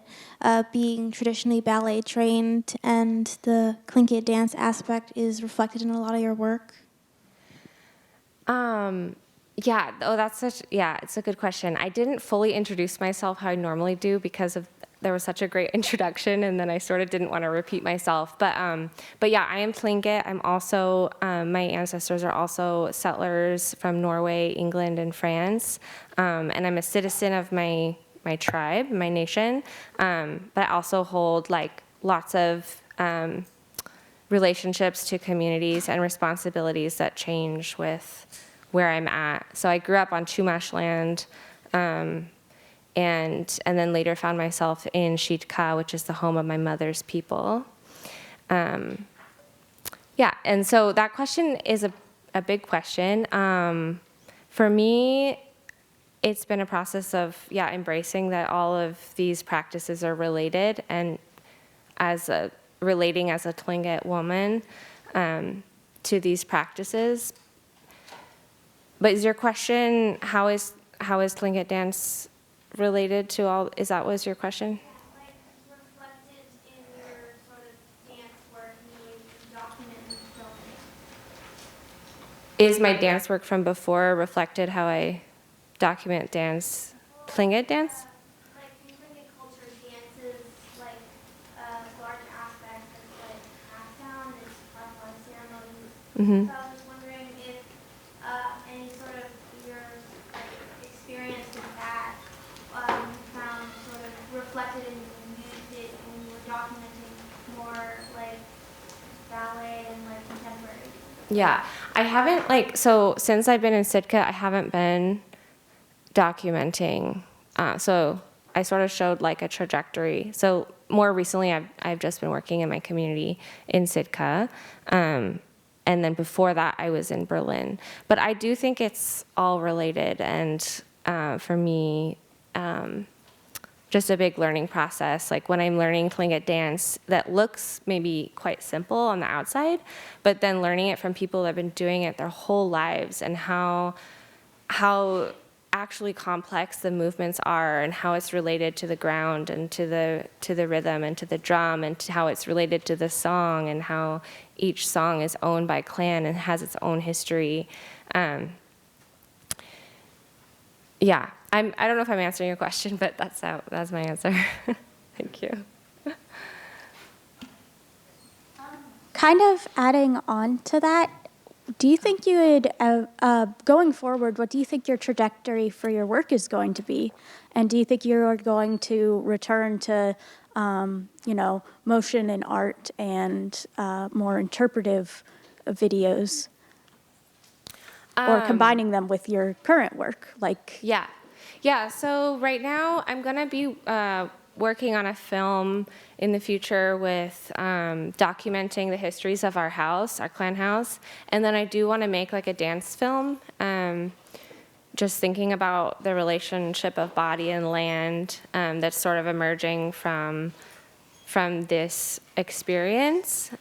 being traditionally ballet trained and the Tlingit dance aspect is reflected in a lot of your work? Yeah, it's a good question. I didn't fully introduce myself how I normally do because there was such a great introduction, and then I sort of didn't want to repeat myself. But yeah, I am Tlingit. I'm also, my ancestors are also settlers from Norway, England, and France. And I'm a citizen of my tribe, my nation. But I also hold like lots of relationships to communities and responsibilities that change with where I'm at. So I grew up on Chumash land, and then later found myself in Sitka, which is the home of my mother's people. Yeah, and so that question is a big question. For me, it's been a process of, embracing that all of these practices are related, and relating as a Tlingit woman to these practices. But is your question, how is Tlingit dance related to all, is that was your question? Like reflected in your sort of dance work and the way you document and film it. Is my dance work from before reflected how I document dance, Tlingit dance? Like in Tlingit culture, dance is like a large aspect of like Kaxátjaa and its tribal ceremonies. Mm-hmm. So I was just wondering if any sort of your like experience with that you found sort of reflected and used it when you were documenting more like ballet and like contemporary. Yeah, I haven't so since I've been in Sitka, I haven't been documenting. So I sort of showed like a trajectory. So more recently, I've just been working in my community in Sitka. And then before that, I was in Berlin. But I do think it's all related. And for me, just a big learning process. Like when I'm learning Tlingit dance, that looks maybe quite simple on the outside, but then learning it from people that have been doing it their whole lives, and how actually complex the movements are, and how it's related to the ground and to the rhythm and to the drum, and to how it's related to the song, and how each song is owned by clan and has its own history. Yeah, I don't know if I'm answering your question, but that's my answer. Thank you. Kind of adding on to that, do you think you would, going forward, what do you think your trajectory for your work is going to be? And do you think you're going to return to, motion and art and more interpretive videos? Or combining them with your current work, like... Yeah, so right now I'm gonna be working on a film in the future with documenting the histories of our house, our clan house, and then I do wanna make like a dance film, just thinking about the relationship of body and land that's sort of emerging from this experience.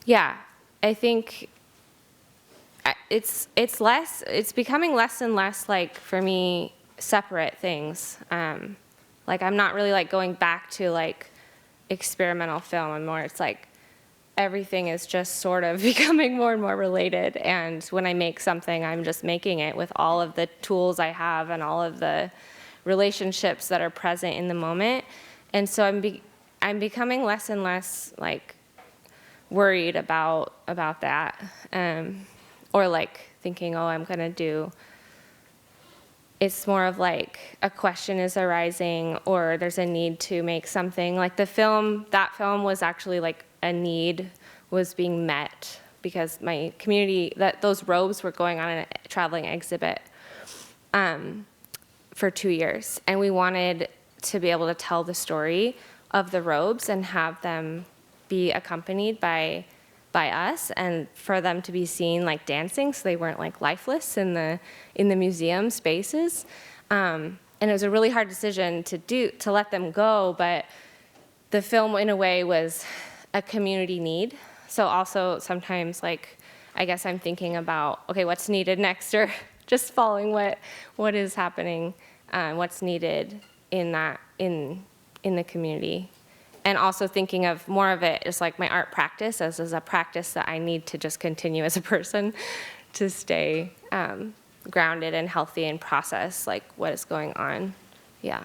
Yeah. I think it's becoming less and less like, for me, separate things. Like I'm not really like going back to like experimental film and more. It's like everything is just sort of becoming more and more related. And when I make something, I'm just making it with all of the tools I have and all of the relationships that are present in the moment. And so I'm becoming less and less like worried about that, or like thinking, oh, I'm gonna do. It's more of like a question is arising, or there's a need to make something. Like that film was actually like a need was being met because my community, those robes were going on a traveling exhibit for 2 years, and we wanted to be able to tell the story of the robes and have them be accompanied by us, and for them to be seen like dancing, so they weren't like lifeless in the museum spaces. And it was a really hard decision to let them go, but the film in a way was a community need. So also sometimes like I guess I'm thinking about, okay, what's needed next, or just following what is happening, what's needed in the community. And also thinking of more of it as like my art practice as a practice that I need to just continue as a person to stay grounded and healthy and process like what is going on. Yeah.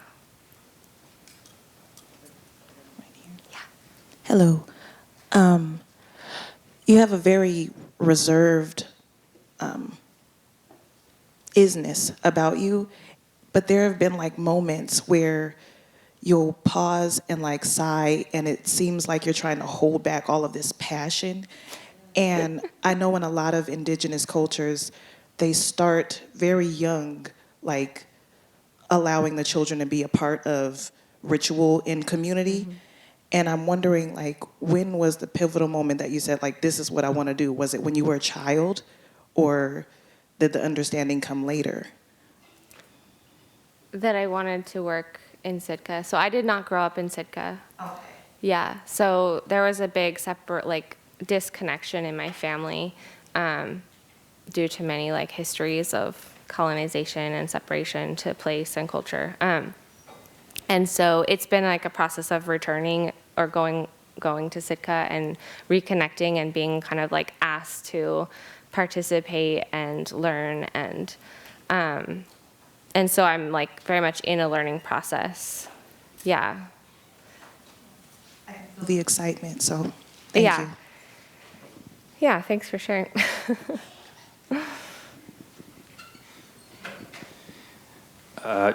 Hello. You have a very reserved isness about you, but there have been like moments where you'll pause and like sigh, and it seems like you're trying to hold back all of this passion. And I know in a lot of indigenous cultures, they start very young, like allowing the children to be a part of ritual in community. Mm-hmm. And I'm wondering, like, when was the pivotal moment that you said, like, this is what I want to do? Was it when you were a child, or did the understanding come later? That I wanted to work in Sitka. So I did not grow up in Sitka. Okay. Yeah, so there was a big separate, like, disconnection in my family. due to many like histories of colonization and separation to place and culture. And so it's been like a process of returning or going to Sitka and reconnecting and being kind of like asked to participate and learn, and so I'm like very much in a learning process. Yeah. The excitement, so thank you. Yeah, thanks for sharing. I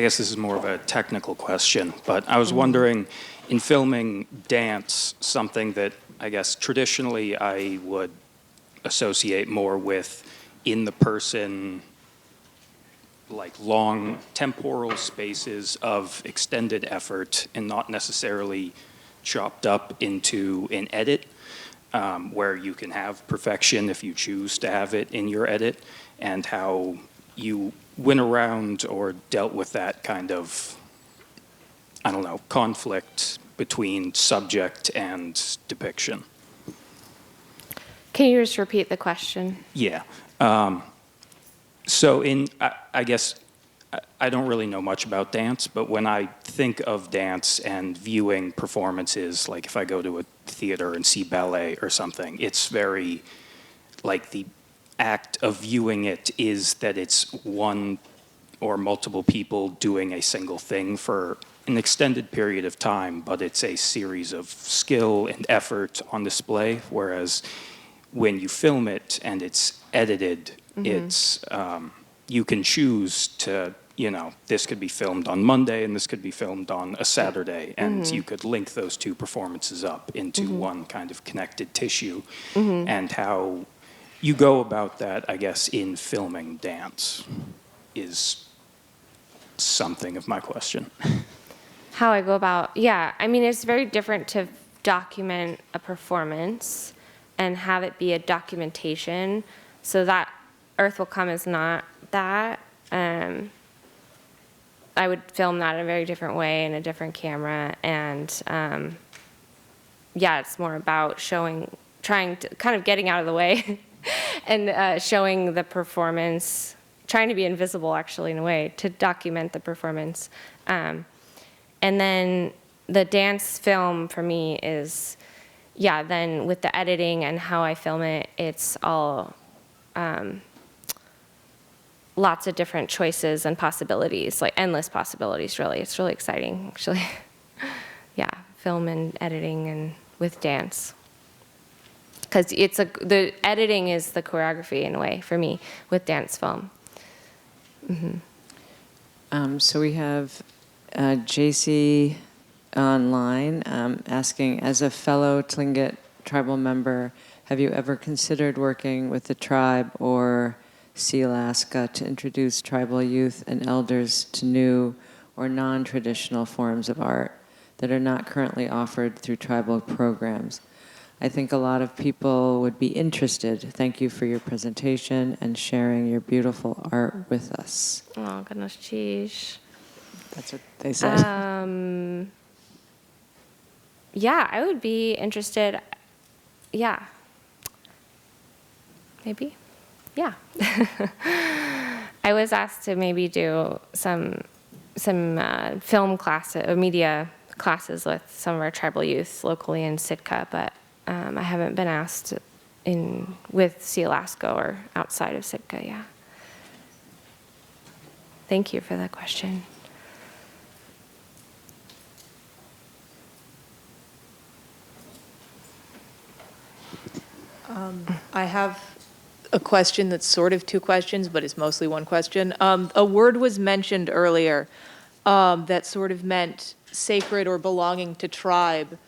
guess this is more of a technical question, but I was wondering, in filming dance, something that I guess traditionally I would associate more with in the person, like long temporal spaces of extended effort and not necessarily chopped up into an edit, where you can have perfection if you choose to have it in your edit, and how you went around or dealt with that kind of, I don't know, conflict between subject and depiction. Can you just repeat the question? Yeah. So I guess, I don't really know much about dance, but when I think of dance and viewing performances, like if I go to a theater and see ballet or something, it's very, like the act of viewing it is that it's one or multiple people doing a single thing for an extended period of time, but it's a series of skill and effort on display, whereas when you film it and it's edited, it's, you can choose to, you know, this could be filmed on Monday and this could be filmed on a Saturday, and you could link those two performances up into one kind of connected tissue, and how you go about that, I guess, in filming dance is something of my question. How I go about, yeah, I mean, it's very different to document a performance and have it be a documentation. So that Earth Will Come is not that. I would film that in a very different way, in a different camera, and yeah, it's more about showing, trying to, kind of getting out of the way and showing the performance, trying to be invisible actually in a way, to document the performance. And then the dance film for me is, yeah, then with the editing and how I film it, it's all lots of different choices and possibilities, like endless possibilities, really. It's really exciting, actually. Yeah, film and editing and with dance. Because the editing is the choreography in a way for me with dance film. So we have JC online asking, as a fellow Tlingit tribal member, have you ever considered working with the tribe or Alaska to introduce tribal youth and elders to new or non-traditional forms of art that are not currently offered through tribal programs? I think a lot of people would be interested. Thank you for your presentation and sharing your beautiful art with us. Oh, goodness, geez. That's what they said. Yeah, I would be interested. Yeah. Maybe. Yeah. I was asked to maybe do some film classes or media classes with some of our tribal youth locally in Sitka, but I haven't been asked with Alaska or outside of Sitka. Yeah. Thank you for that question. I have a question that's sort of two questions, but it's mostly one question. A word was mentioned earlier that sort of meant sacred or belonging to tribe.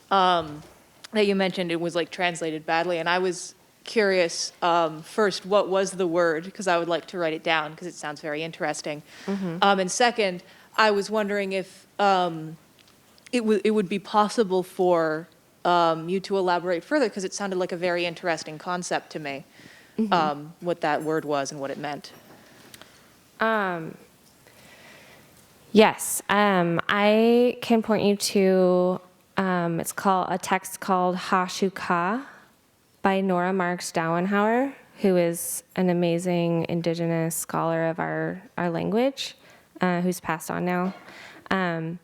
That you mentioned, it was like translated badly, and I was curious, first, what was the word? Because I would like to write it down because it sounds very interesting. And second, I was wondering if it would be possible for you to elaborate further, because it sounded like a very interesting concept to me, what that word was and what it meant. Yes, I can point you to, it's called a text called Ḥ'asheechtlaa, by Nora Marks Dauenhauer, who is an amazing Indigenous scholar of our language, who's passed on now. And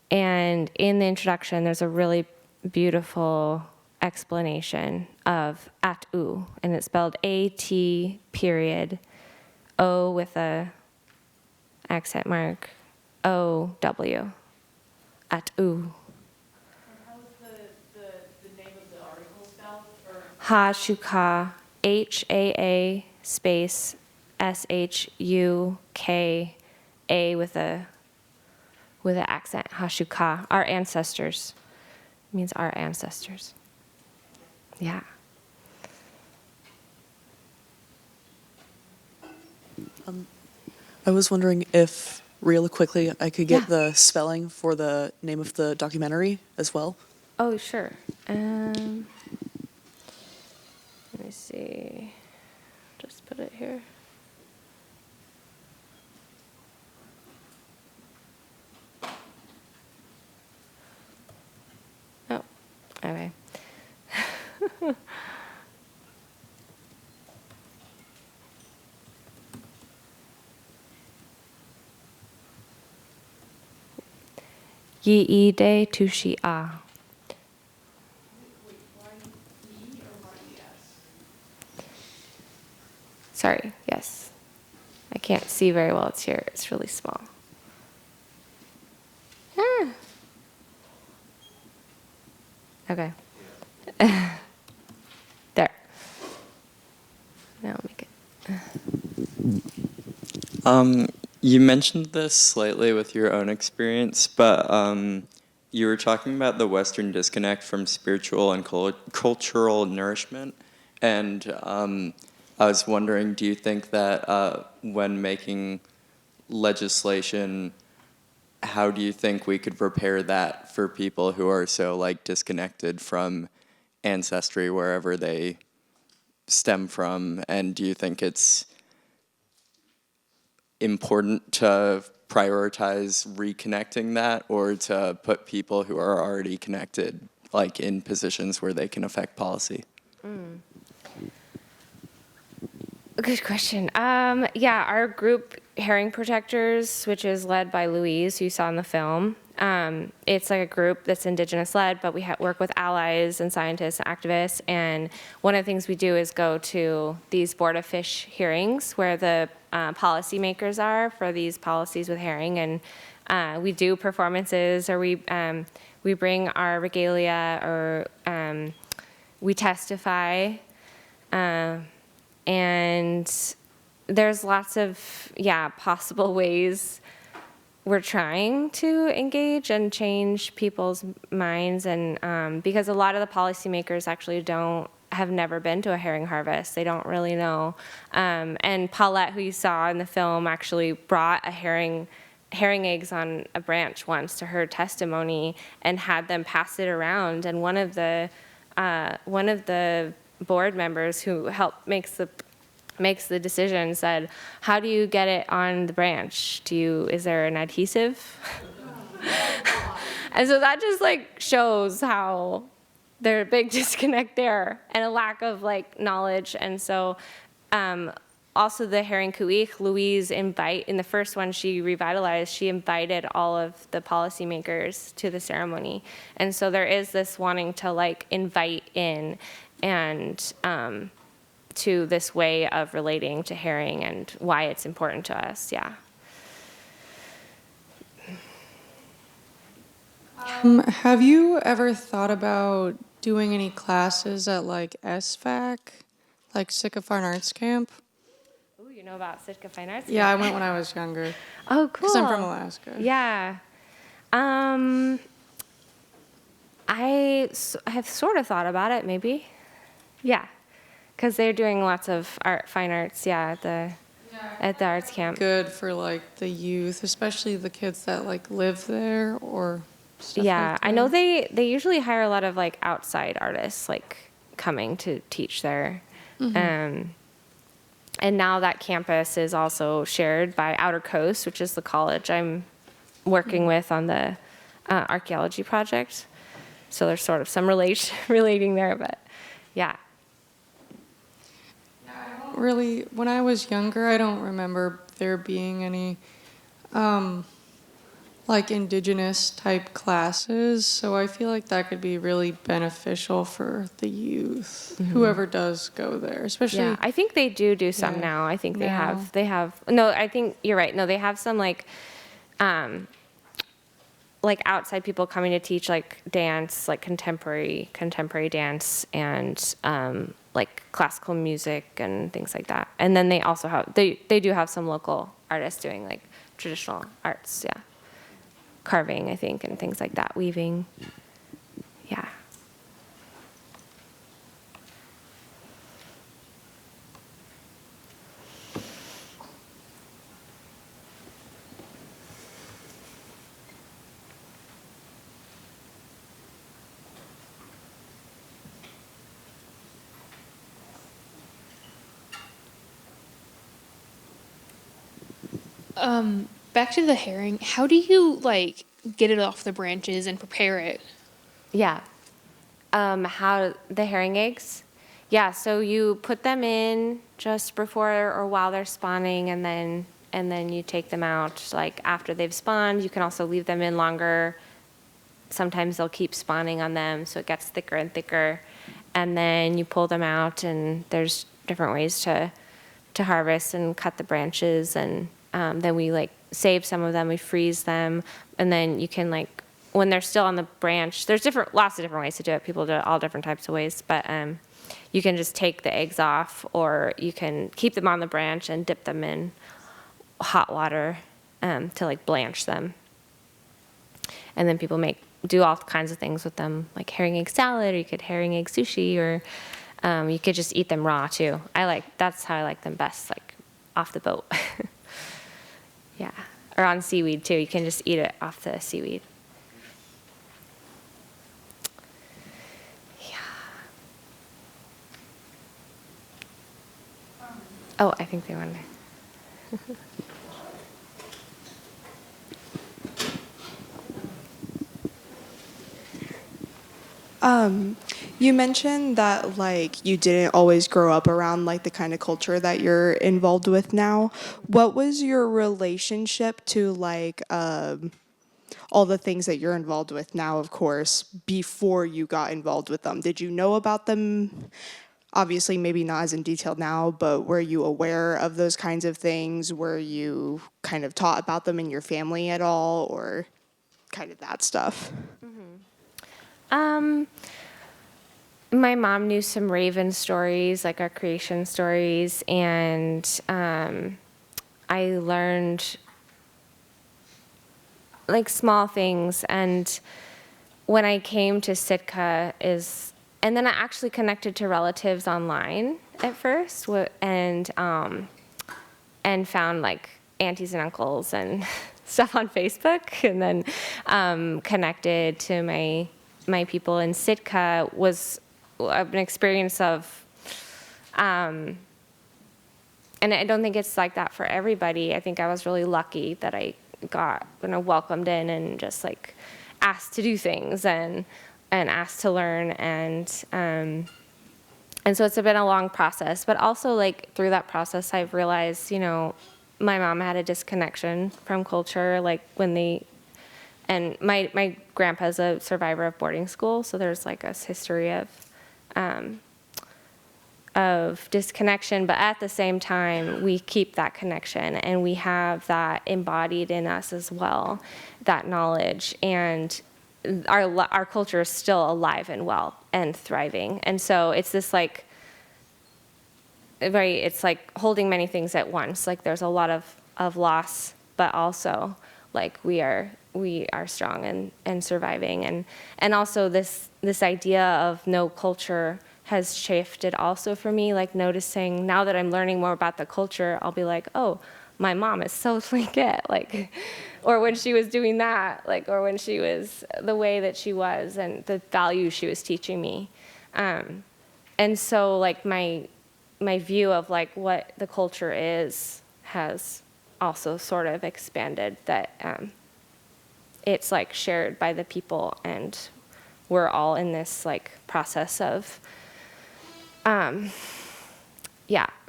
in the introduction, there's a really beautiful explanation of at-u, and it's spelled A-T period, O with a accent mark, O-W, at-u. Ḥ'asheechtlaa, H-A-A space S-H-U-K-A with an accent, Ḥ'asheechtlaa, our ancestors. It means our ancestors. Yeah. I was wondering if, real quickly, I could get Yeah. the spelling for the name of the documentary as well. Oh, sure. Let me see. Just put it here. Oh, okay. eedé tooshí. Sorry, yes. I can't see very well. It's here. It's really small. Ah. Okay. There. Now I'll make it. You mentioned this slightly with your own experience, but you were talking about the Western disconnect from spiritual and cultural nourishment, and I was wondering, do you think that when making legislation, how do you think we could prepare that for people who are so like disconnected from ancestry wherever they stem from? And do you think it's important to prioritize reconnecting that, or to put people who are already connected like in positions where they can affect policy? Good question. Yeah, our group, Herring Protectors, which is led by Louise, who you saw in the film, it's like a group that's Indigenous-led, but we work with allies and scientists and activists. And one of the things we do is go to these Board of Fish hearings where the policymakers are for these policies with herring. And we do performances, or we bring our regalia, or we testify. And there's lots of, possible ways we're trying to engage and change people's minds. And because a lot of the policymakers actually have never been to a herring harvest. They don't really know. And Paulette, who you saw in the film, actually brought a herring eggs on a branch once to her testimony and had them pass it around. And one of the board members who makes the decision said, "How do you get it on the branch? Is there an adhesive?" And so that just like shows how there's a big disconnect there and a lack of like knowledge. And so also the herring ku'ik, Louise in the first one she revitalized, she invited all of the policymakers to the ceremony. And so there is this wanting to like invite in and to this way of relating to herring and why it's important to us, yeah. Have you ever thought about doing any classes at like SFAC, like Sitka Fine Arts Camp? Ooh, you know about Sitka Fine Arts? Yeah, I went when I was younger. Oh, cool. Because I'm from Alaska. Yeah. I have sort of thought about it, maybe. Yeah, because they're doing lots of fine arts, at the arts camp. Good for like the youth, especially the kids that like live there or stuff Yeah, like I know they usually hire a lot of like outside artists like coming to teach there. Mhm. And now that campus is also shared by Outer Coast, which is the college I'm working with on the archaeology project. So there's sort of some relating there, but yeah. don't really, when I was younger, I don't remember there being any like indigenous type classes, so I feel like that could be really beneficial for the youth, whoever does go there, especially. Yeah, I think they do some now. I think they have, no, I think you're right. No, they have some like outside people coming to teach like dance, like contemporary dance and like classical music and things like that. And then they also have, they do have some local artists doing like traditional arts, yeah. Carving, I think, and things like that, weaving, yeah. Back to the herring, how do you, like, get it off the branches and prepare it? Yeah. How the herring eggs? Yeah, so you put them in just before or while they're spawning, and then you take them out like after they've spawned. You can also leave them in longer. Sometimes they'll keep spawning on them, so it gets thicker and thicker. And then you pull them out, and there's different ways to harvest and cut the branches, and then we like save some of them, we freeze them, and then you can like, when they're still on the branch, there's lots of different ways to do it. People do it all different types of ways, but you can just take the eggs off, or you can keep them on the branch and dip them in hot water to like blanch them. And then people do all kinds of things with them, like herring egg salad, or you could herring egg sushi, or you could just eat them raw too. That's how I like them best, like off the boat. Yeah, or on seaweed too. You can just eat it off the seaweed. Yeah. Oh, I think they went there. You mentioned that like you didn't always grow up around like the kind of culture that you're involved with now. What was your relationship to like all the things that you're involved with now, of course, before you got involved with them? Did you know about them? Obviously, maybe not as in detail now, but were you aware of those kinds of things? Were you kind of taught about them in your family at all, or kind of that stuff? My mom knew some raven stories, like our creation stories, and I learned like small things. And when I came to Sitka and then I actually connected to relatives online at first, and found like aunties and uncles and stuff on Facebook, and then connected to my people in Sitka was an experience of, and I don't think it's like that for everybody. I think I was really lucky that I got welcomed in and just like asked to do things and asked to learn, and so it's been a long process. But also like through that process, I've realized, my mom had a disconnection from culture, like and my grandpa's a survivor of boarding school, so there's like a history of disconnection, but at the same time, we keep that connection, and we have that embodied in us as well, that knowledge, and our culture is still alive and well and thriving. And so it's this like, it's like holding many things at once. Like there's a lot of loss, but also like we are strong and surviving, and also this idea of no culture has shifted also for me, like noticing now that I'm learning more about the culture, I'll be like, oh, my mom is so Lingít, like, or when she was doing that, like, or when she was the way that she was and the value she was teaching me. And so like my view of like what the culture is has also sort of expanded, that it's like shared by the people, and we're all in this like process of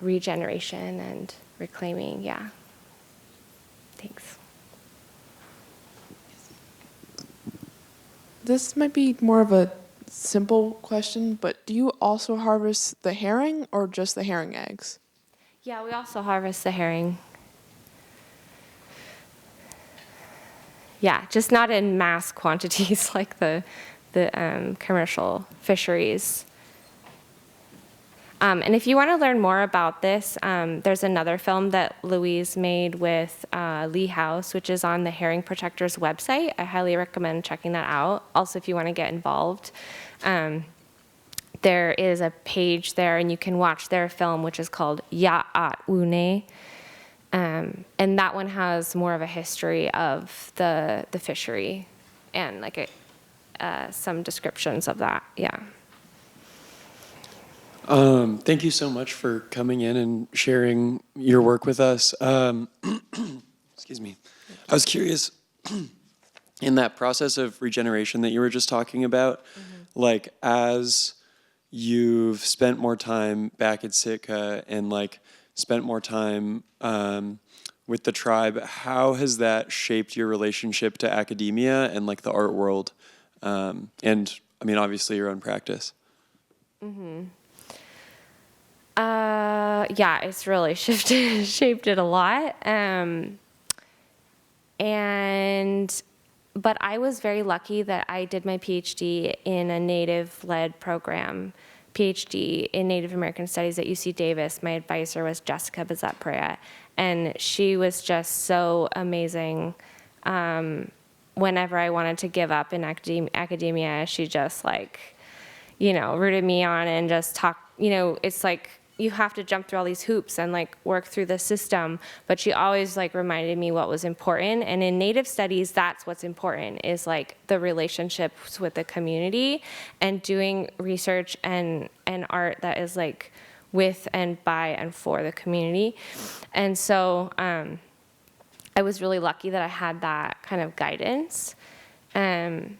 regeneration and reclaiming. Yeah. Thanks. This might be more of a simple question, but do you also harvest the herring or just the herring eggs? Yeah, we also harvest the herring. Yeah, just not in mass quantities like the commercial fisheries. And if you want to learn more about this, there's another film that Louise made with Lee House, which is on the Herring Protectors website. I highly recommend checking that out. Also, if you want to get involved, there is a page there, and you can watch their film, which is called Yaaw. And that one has more of a history of the fishery and like some descriptions of that. Yeah. Thank you so much for coming in and sharing your work with us. Excuse me. I was curious, in that process of regeneration that you were just talking about, like as you've spent more time back at Sitka and like spent more time with the tribe, how has that shaped your relationship to academia and like the art world? And I mean, obviously your own practice. Yeah, it's really shaped it a lot. But I was very lucky that I did my PhD in a Native-led program, PhD in Native American Studies at UC Davis. My advisor was Jessica Bezat-Perea, and she was just so amazing. Whenever I wanted to give up in academia, she just rooted me on and just talked, it's like, you have to jump through all these hoops and like work through the system, but she always like reminded me what was important. And in Native studies, that's what's important, is like the relationships with the community and doing research and art that is like with and by and for the community. And so I was really lucky that I had that kind of guidance. And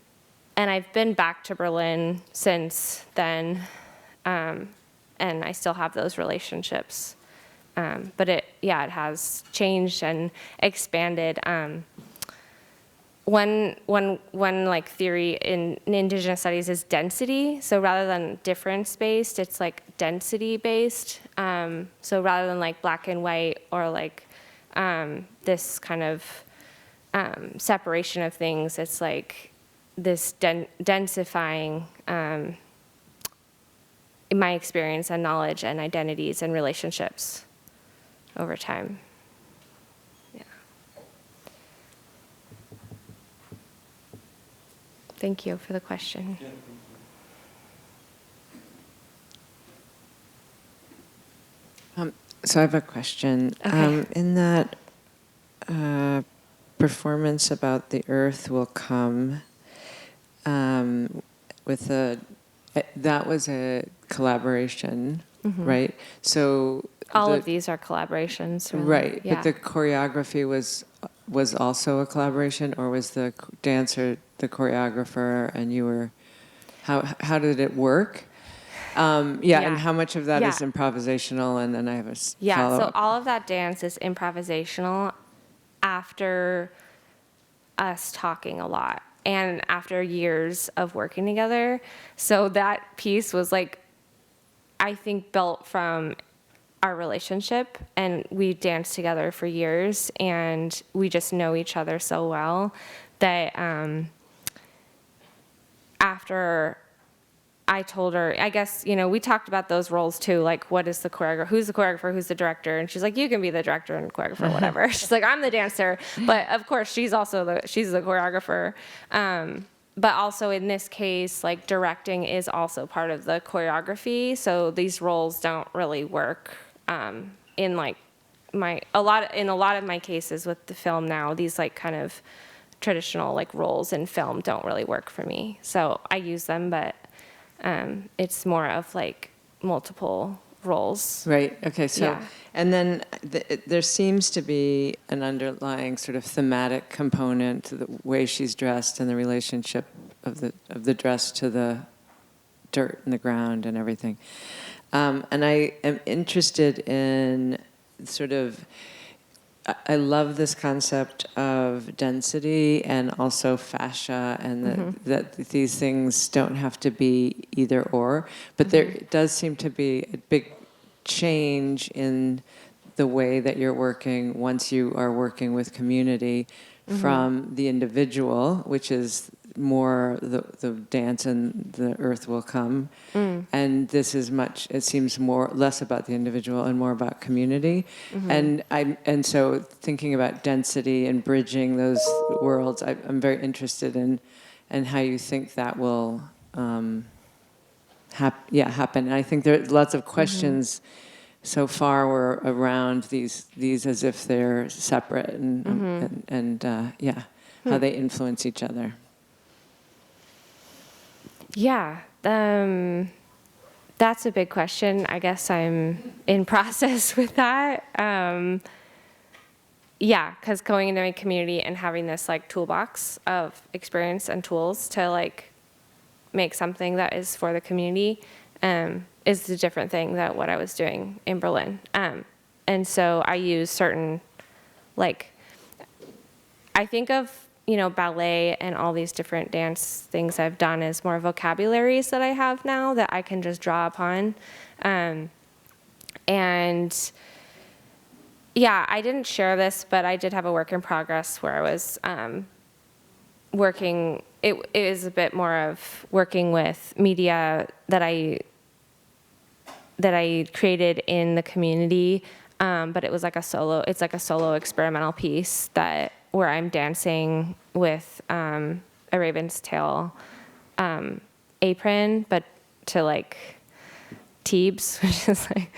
I've been back to Berlin since then. And I still have those relationships. But it has changed and expanded. One like theory in Indigenous studies is density. So rather than difference-based, it's like density-based. So rather than like black and white or like this kind of separation of things, it's like this densifying my experience and knowledge and identities and relationships over time. Yeah. Thank you for the question. So I have a question. Okay. In that performance about the earth will come, that was a collaboration, right? So all of these are collaborations, really. Right, Yeah. but the choreography was also a collaboration, or was the dancer the choreographer and you were, how did it work? And how much of that is improvisational? And then I have a follow-up. So all of that dance is improvisational after us talking a lot and after years of working together. So that piece was like, I think, built from our relationship, and we danced together for years, and we just know each other so well that after I told her, I guess, we talked about those roles too, like what is the choreographer, who's the director, and she's like, you can be the director and choreographer, whatever. She's like, I'm the dancer, but of course she's the choreographer. But also in this case, like directing is also part of the choreography, so these roles don't really work in like a lot of my cases with the film now. These like kind of traditional like roles in film don't really work for me, so I use them, but it's more of like multiple roles. Right. Okay. So, and then there seems to be an underlying sort of thematic component to the way she's dressed and the relationship of the dress to the dirt and the ground and everything. And I am interested in sort of, I love this concept of density and also fascia, and that these things don't have to be either or, but there does seem to be a big change in the way that you're working once you are working with community from the individual, which is more the dance and the earth will come. And this is much, it seems less about the individual and more about community. And so thinking about density and bridging those worlds, I'm very interested in how you think that will happen. And I think there are lots of questions so far were around these as if they're separate and how they influence each other. Yeah, that's a big question. I guess I'm in process with that. Because going into my community and having this like toolbox of experience and tools to like make something that is for the community is a different thing than what I was doing in Berlin. And so I use certain, like, I think of, ballet and all these different dance things I've done as more vocabularies that I have now that I can just draw upon. And yeah, I didn't share this, but I did have a work in progress where I was working, it is a bit more of working with media that I created in the community, but it was like it's like a solo experimental piece where I'm dancing with a raven's tail apron, but to like Teebs, which is like,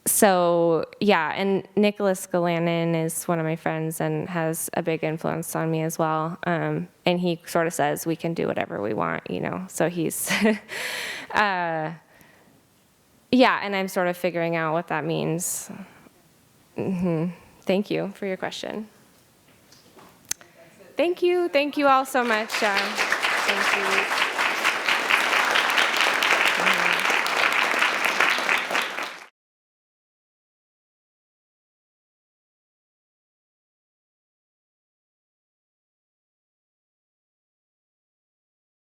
so yeah, and Nicholas Galanin is one of my friends and has a big influence on me as well. And he sort of says we can do whatever we want, so he's, yeah, and I'm sort of figuring out what that means. Thank you for your question. Thank you all so much. Thank you.